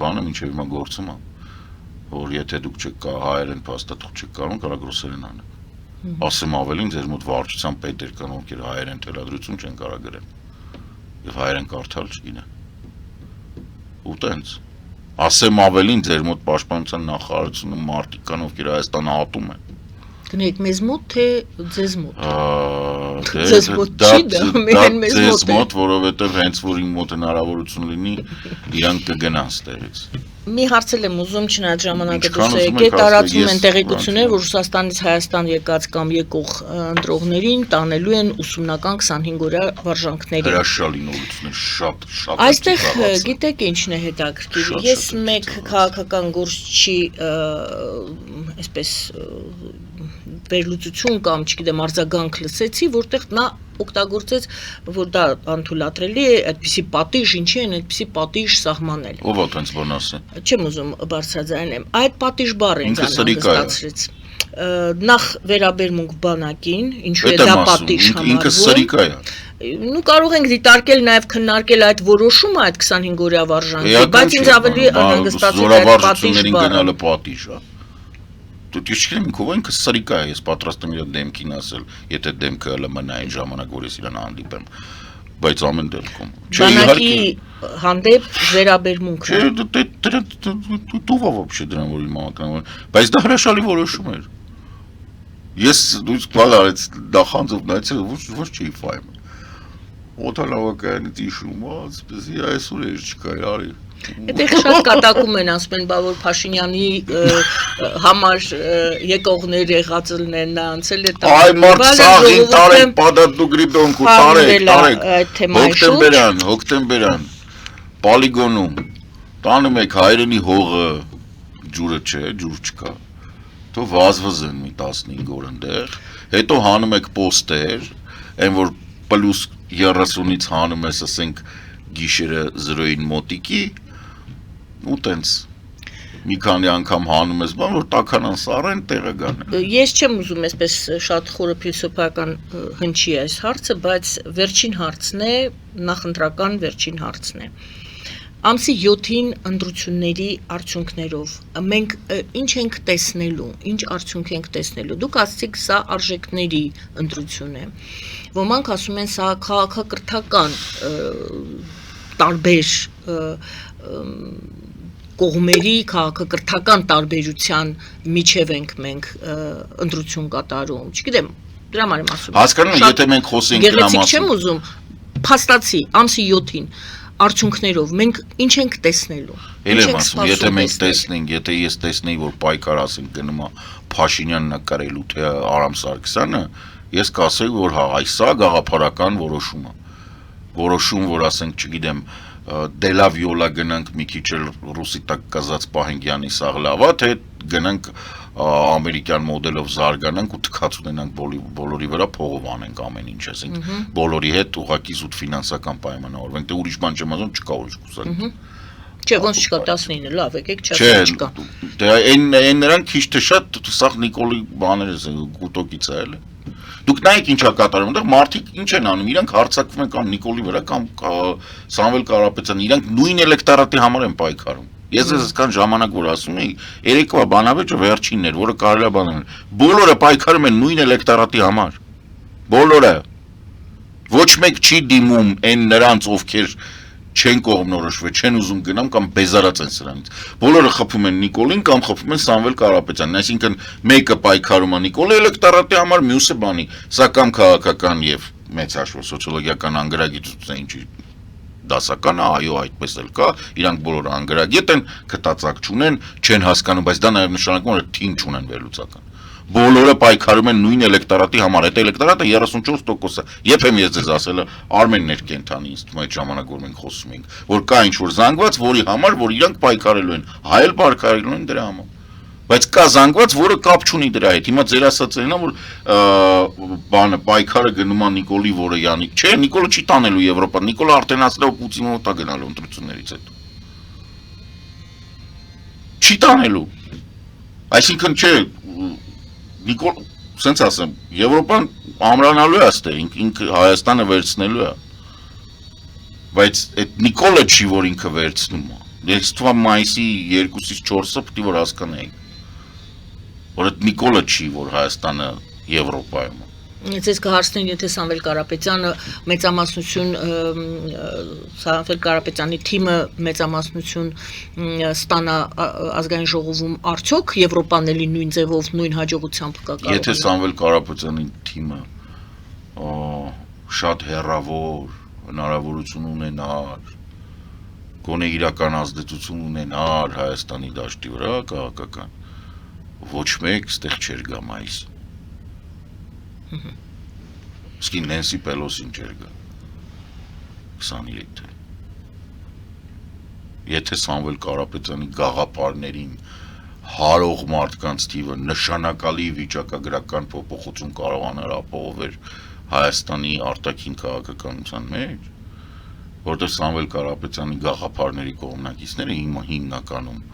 բանը մինչև հիմա գործում է, որ եթե դուք չեք հայերեն փաստաթուղթ չեք կարող, կարող ռուսերեն անեք։ Ասեմ ավելին, ձեր մոտ վարչության պետեր կան, ովքեր հայերեն թելադրություն չեն կարող գրել։ Եվ հայերեն կարդալ չգիտեն։ Ու տենց։ Ասեմ ավելին, ձեր մոտ պաշտպանության նախարարությունը մարդիկ կան, ովքեր Հայաստանը ատում են։ Գնեք մեզ մոտ թե ձեզ մոտ։ Ձեզ մոտ չի դա, մեն մեզ մոտ է։ Ձեզ մոտ, որովհետև հենց որ իմ մոտ հնարավորություն լինի, իրանք կգնան ստերից։ Մի հարցել եմ ուզում, չնայած ժամանակը Ինչքան դուրս է ուզում եկել, եք տարածում են ասել, տեղեկություններ, ես որ Ռուսաստանից Հայաստան եկած կամ եկող ընտրողներին տանելու են ուսումնական 25-օրյա վարժանքների։ Հրաշալի նորություններ, շատ Այստեղ գիտեք ինչն է հետաքրքիր։ Շատ Ես շատ մեկ ծավալ։ քաղաքական գործչի այսպես վերլուծություն կամ, չգիտեմ, արձագանք լսեցի, որտեղ նա օգտագործեց, որ դա անթույլատրելի է, այդպիսի պատիժ, ինչի են այդպիսի պատիժ սահմանել։ Ով է տենց բան ասել։ Չեմ ուզում բարձրաձայնեմ։ Այդ պատիժ բառը ինձ Ինքը սրիկա է։ անհանգստացրեց։ Նախ վերաբերմունք բանակին, ինչու է Էդ եմ դա ասում, պատիժ ինքը համարվում։ սրիկա է։ Նու կարող ենք դիտարկել նաև քննարկել այդ որոշումը այդ 25-օրյա վարժանքի, բայց ինձ ավելի անհանգստացել է այդ պատիժ զորավարժություններին բառը։ գնալը պատիժ է։ Դու չգիտեմ, քո ինքը սրիկա է, ես պատրաստ եմ իր դեմքին ասել, եթե դեմքը հələ մնա այն ժամանակ, որ ես իրան հանդիպեմ, բայց ամեն դեպքում։ Բանակի հանդեպ վերաբերմունքը։ Չէ, դու вообще դրան որ իմ ակնկալում, բայց դա հրաշալի որոշում էր։ Ես դու բալարեց դախանձով նայեցի, ոչ չի ֆայմ։ Օթալավակայանի տիշումած, պես այսօր էր չկա, արի։ Այդտեղ շատ կատակում են ասում են, բա որ Փաշինյանի համար եկողներ եղածն են նա անցել է Այ մարդ սաղին տարեն պատատու գրիպոնք ու տարեք, հոկտեմբերյան, պալիգոնում, տանում եք հայրենի հողը, ջուրը չէ, ջուր չկա, թո վազվզ են մի 15 օր ընդեղ, հետո հանում եք պոստեր, են որ պլուս 30-ից հանում ես, ասենք, գիշերը 0-ին մոտիկի, ու տենց մի քանի անգամ հանում ես, բան որ տաքանան սարեն տեղը գան։ Ես չեմ ուզում այսպես շատ խորը փիլիսոփայական հնչի այս հարցը, բայց վերջին հարցն է, նախընտրական վերջին հարցն է։ Ամսի 7-ին ընտրությունների արդյունքներով մենք ինչ ենք տեսնելու, ինչ արդյունք ենք տեսնելու։ Դուք ասացիք, սա արժեքների ընտրություն է։ Ոմանք ասում են, սա քաղաքակրթական տարբեր կողմերի քաղաքակրթական տարբերության միջև ենք մենք ընտրություն կատարում, չգիտեմ, դրա համար եմ ասում։ Հասկանում եմ, եթե մենք խոսենք դրա Գեղեցիկ չեմ մասին։ ուզում, փաստացի, ամսի 7-ին արդյունքներով մենք ինչ ենք տեսնելու։ Էլ եմ ասում, եթե մենք տեսնենք, եթե ես տեսնեի, որ պայքար ասենք գնում է Փաշինյանն է կարելու թե Արամ Սարգսյանը, ես կասեի, որ հա, այսա գաղափարական որոշում է։ Որոշում, որ ասենք, չգիտեմ, դելավիոլա գնանք մի քիչ էլ ռուսի տակ կազած Պահենգյանի սաղ լավա, թե գնանք ամերիկյան մոդելով զարգանանք ու թքած ունենանք բոլորի վրա փողով անենք ամեն ինչ, ասենք բոլորի հետ ուղղակի զուտ ֆինանսական պայմանավորվենք, դե ուրիշ բան չեմ ասում, չկա ուրիշ կուսակցություն։ Չէ, ոնց չկա 19, լավ, եկեք Չէ, չկա։ դե այն նրանք քիչ թե շատ սաղ Նիկոլի բաները գուտոկից է էլի։ Դուք նայեք ինչա կատարում, այնտեղ մարդիկ ինչ են անում, իրանք հարձակվում են կամ Նիկոլի վրա կամ Սամվել Կարապետյան, իրանք նույն էլեկտորատի համար են պայքարում։ Ես այսքան ժամանակ որ ասում էի, երեկվա բանավեճը վերջինն էր, որը կարելի է բանել։ Բոլորը պայքարում են նույն էլեկտորատի համար։ Բոլորը։ Ոչ մեկ չի դիմում այն նրանց, ովքեր չեն կողմնորոշվել, չեն ուզում գնամ կամ բեզարած են սրանից։ Բոլորը խփում են Նիկոլին կամ խփում են Սամվել Կարապետյանին, այսինքն մեկը պայքարում է Նիկոլի էլեկտորատի համար, մյուսը բանի։ Սա կամ քաղաքական եւ մեծ հաշվով սոցիոլոգիական անգրագիտություն ինչի դասականը, այո, այդպես էլ կա, իրանք բոլորը անգրագետ են, քտածակ չունեն, չեն հասկանում, բայց դա նաեւ նշանակում է, որ թիմ չունեն վերլուծական։ Բոլորը պայքարում են նույն էլեկտորատի համար, այդ էլեկտորատը 34%-ը։ Երբ եմ ես ձեզ ասել, Արմենն էր կենթանի, ինձ թվում է այդ ժամանակ որ մենք խոսում ենք, որ կա ինչ-որ զանգված, որի համար, որ իրանք պայքարելու են, հայել պայքարելու են դրա համար։ Բայց կա զանգված, որը կապ չունի դրա հետ։ Հիմա ձեր ասածն է, որ բանը պայքարը գնում է Նիկոլի Որոյանիկ։ Չէ, Նիկոլը չի տանելու Եվրոպա, Նիկոլը արդեն ասել է Պուտինը մոտ է գնալու ընտրություններից հետո։ Չի տանելու։ Այսինքն չէ, Նիկոլ, սենց ասեմ, Եվրոպան ամրանալու է աստեղ, ինքը Հայաստանը վերցնելու է։ Բայց այդ Նիկոլը չի, որ ինքը վերցնում է։ Ես թվում մայիսի 2-ից 4-ը պետք է որ հասկանայինք։ Որ այդ Նիկոլը չի, որ Հայաստանը Եվրոպայում է։ Ձեզ կհարցնեն, եթե Սամվել Կարապետյանը մեծամասնություն Սամվել Կարապետյանի թիմը մեծամասնություն ստանա ազգային ժողովում արդյոք Եվրոպան էլի նույն ձևով, նույն հաջողությամբ կա կարող։ Եթե Սամվել Կարապետյանի թիմը շատ հեռավոր հնարավորություն ունենար, գոնե իրական ազդեցություն ունենար Հայաստանի դաշտի վրա քաղաքական, ոչ մեկ ստեղ չէր գա մայիս։ Իսկ Նենսի Պելոսին չէր գա 27 Եթե Սամվել Կարապետյանի գաղափարներին հարող մարդկանց թիվը նշանակալի վիճակագրական փոփոխություն կարողանար ապահովել Հայաստանի արտաքին քաղաքականության մեջ, որտեղ Սամվել Կարապետյանի գաղափարների կողմնակիցները հիմնականում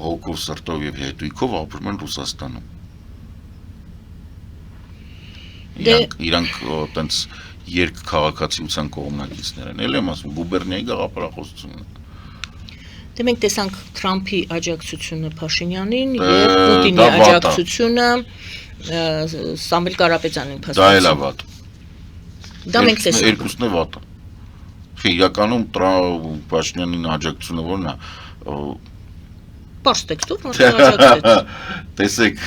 հոգով, սրտով եւ հետույքով ապրում են Ռուսաստանում։ Իրանք տենց երկքաղաքացիության կողմնակիցներ են, էլ եմ ասում, գուբերնիայի գաղափարախոսությունն է։ Դե մենք տեսանք Թրամփի աջակցությունը Փաշինյանին եւ Պուտինի աջակցությունը Սամվել Կարապետյանին Դա էլ է վատ։ Դա մենք տեսանք։ Երկուսն է վատը։ Իրականում Փաշինյանին աջակցությունը որն է։ Պարզ տեքստով աջակցեց։ Տեսեք,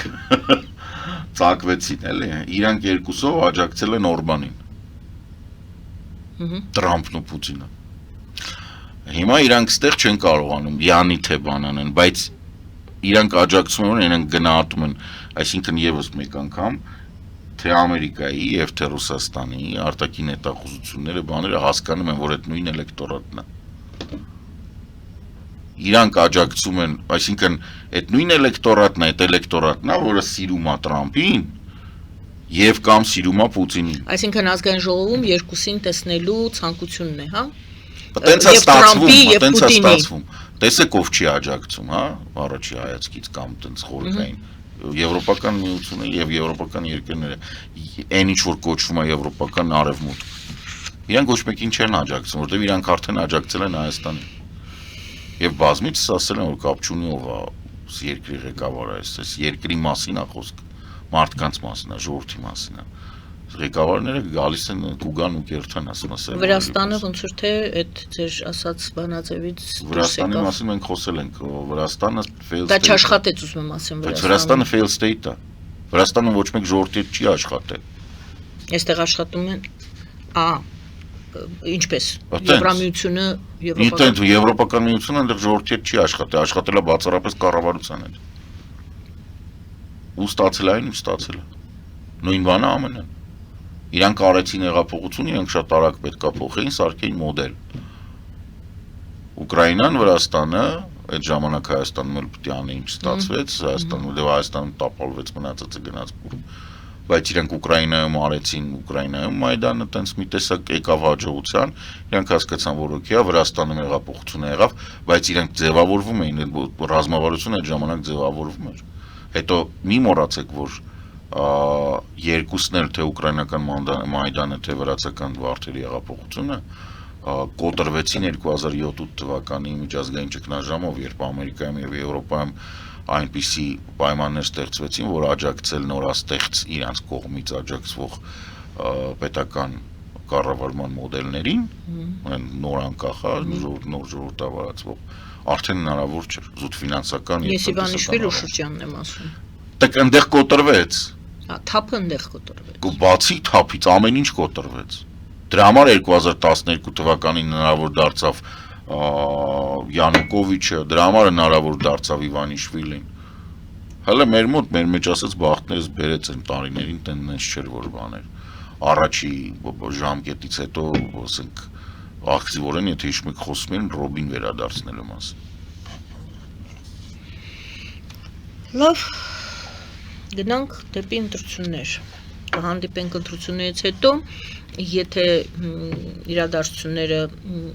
ծակվեցին էլի, իրանք երկուսով աջակցել են Օրբանին։ Տրամփն ու Պուտինը։ Հիմա իրանք ստեղ չեն կարողանում, յանի թե բանանեն, բայց իրանք աջակցում են, իրենք գնահատում են, այսինքն եւս մեկ անգամ, թե Ամերիկայի եւ թե Ռուսաստանի արտաքին հետախուզությունները բաները հասկանում են, որ այդ նույն էլեկտորատն է։ Իրանք աջակցում են, այսինքն այդ նույն էլեկտորատն է, այդ էլեկտորատն է, որը սիրում է Տրամփին եւ կամ սիրում է Պուտինին։ Այսինքն ազգային ժողովում երկուսին տեսնելու ցանկությունն է, հա։ Տենց է ստացվում, տեսեք ով չի աջակցում, հա, առաջի հայացքից կամ տենց խորհրդային Եվրոպական միությունը եւ եվրոպական երկրները, այն ինչ որ կոչվում է եվրոպական արևմուտք։ Իրանք ոչ մեկին չեն աջակցում, որտեղ իրանք արդեն աջակցել են Հայաստանին։ Եվ բազմիցս ասել են, որ կապ չունի ով է երկրի ղեկավարը, այս երկրի մասին է խոսքը, մարդկանց մասին է, ժողովրդի մասին է։ Ղեկավարները գալիս են կուգան ու կերթան, ասում ասել։ Վրաստանը ոնց որ թե այդ ձեր ասած բանաձևից Վրաստանի մասին մենք խոսել ենք, Վրաստանը failed state։ Դա չաշխատեց ուզում եմ ասեմ Բայց Վրաստանը failed state է։ Վրաստանը ոչ մեկ ժողովրդի հետ չի աշխատել։ Այստեղ աշխատում են ինչպես Եվրամիությունը Եվրոպական միությունը այնտեղ ժողովրդի հետ չի աշխատել, աշխատել է բացառապես կառավարության հետ։ Ու ստացել այն, ու ստացել է։ Նույն բանը ԱՄՆ-ն։ Իրանք արեցին հեղափոխություն, իրանք շատ արագ պետքա փոխեին, սարքեին մոդել։ Ուկրաինան, Վրաստանը, այդ ժամանակ Հայաստանում էլ պետք է անեին, չստացվեց, Հայաստանում տապալվեց, մնացածը գնաց բուրում։ Բայց իրանք Ուկրաինայում արեցին, Ուկրաինայում Մայդանը տենց մի տեսակ եկավ հաջողության, իրանք հասկացան, որ օքեյ, Վրաստանում հեղափոխություն եղավ, բայց իրանք ձևավորվում էին, ռազմավարությունը այդ ժամանակ ձևավորվում էր։ Հետո մի մոռացեք, որ երկուսն էլ թե ուկրաինական Մայդանը, թե վրացական վարդերի հեղափոխությունը կոտրվեցին 2007 թվականի միջազգային ճգնաժամով, երբ Ամերիկայում եւ Եվրոպայում այնպիսի պայմաններ ստեղծվեցին, որ աջակցել նորաստեղծ իրանց կողմից աջակցվող պետական կառավարման մոդելներին, այն նոր անկախ, նոր ժողովրդավարացվող, արդեն հնարավոր չէր, զուտ ֆինանսական Ես Իվանիշվիլի շրջանն եմ ասում։ Դեք այնտեղ կոտրվեց, Թափը այնտեղ կոտրվեց։ բացի թափից ամեն ինչ կոտրվեց։ Դրա համար 2012 թվականին հնարավոր դարձավ Յանուկովիչը, դրա համար հնարավոր դարձավ Իվանիշվիլին։ Հələ մեր մոտ մեր մեջ ասած բախտներս բերեց այն տարիներին, տենց չէր որ բաներ։ Առաջի ժամկետից հետո, ասենք, ակտիվորեն, եթե հիշում եք խոսում են Ռոբին վերադարձնելու մասին։ Լավ, գնանք դեպի ընտրություններ։ Կհանդիպենք ընտրություններից հետո, եթե իրադարձությունները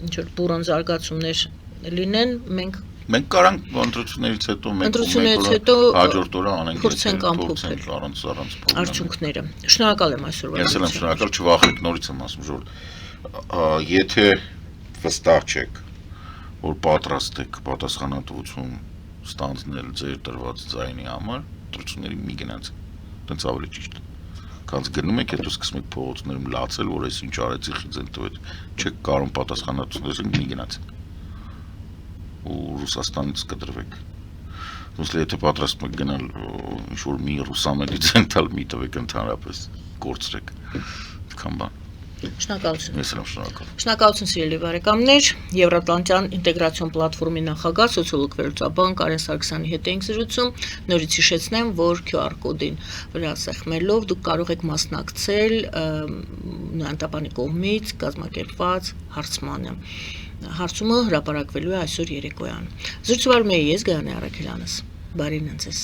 ինչ-որ բուրըն զարգացումներ լինեն, Մենք կարանք ընտրություններից հետո հաջորդ օրը անենք փորձենք ամփոփել առանց արդյունքները։ Շնորհակալ եմ այսօրվա։ Ես եմ շնորհակալ, չվախեք, նորից եմ ասում, որ եթե վստահ չեք, որ պատրաստ եք պատասխանատվություն ստանձնել ձեր տրված ձայնի համար, ընտրությունների մի գնացեք, տենց ավելի ճիշտ։ Կանց գնում եք, հետո սկսում եք փողոցներում լացել, որ այս ինչ արեցի, խիձեն տվեց, չեք կարող պատասխանատվություն մի գնացեք։ Ու Ռուսաստանից կտրվեք։ Ոսլի եթե պատրաստ եք գնալ ինչ-որ մի ռուսամեդիցին տալ մի տվեք ընդհանրապես, կորցրեք, այդքան բան։ Շնորհակալություն։ Ես եմ շնորհակալ։ Շնորհակալություն սիրելի բարեկամներ, Եվրատլանտյան ինտեգրացիոն պլատֆորմի նախագահ սոցիոլոգ վերլուծաբան Կարեն Սարգսյանի հետ ենք զրուցում, նորից հիշեցնեմ, որ QR կոդին վրա սեղմելով դուք կարող եք մասնակցել նույնտապանի կողմից կազմակերպված հարցմանը։ Հարցումը հրապարակվելու է այսօր երեկոյան։ Զրուցվարում էի ես Գայանե Առաքելյանս։ Բարին ընձեզ։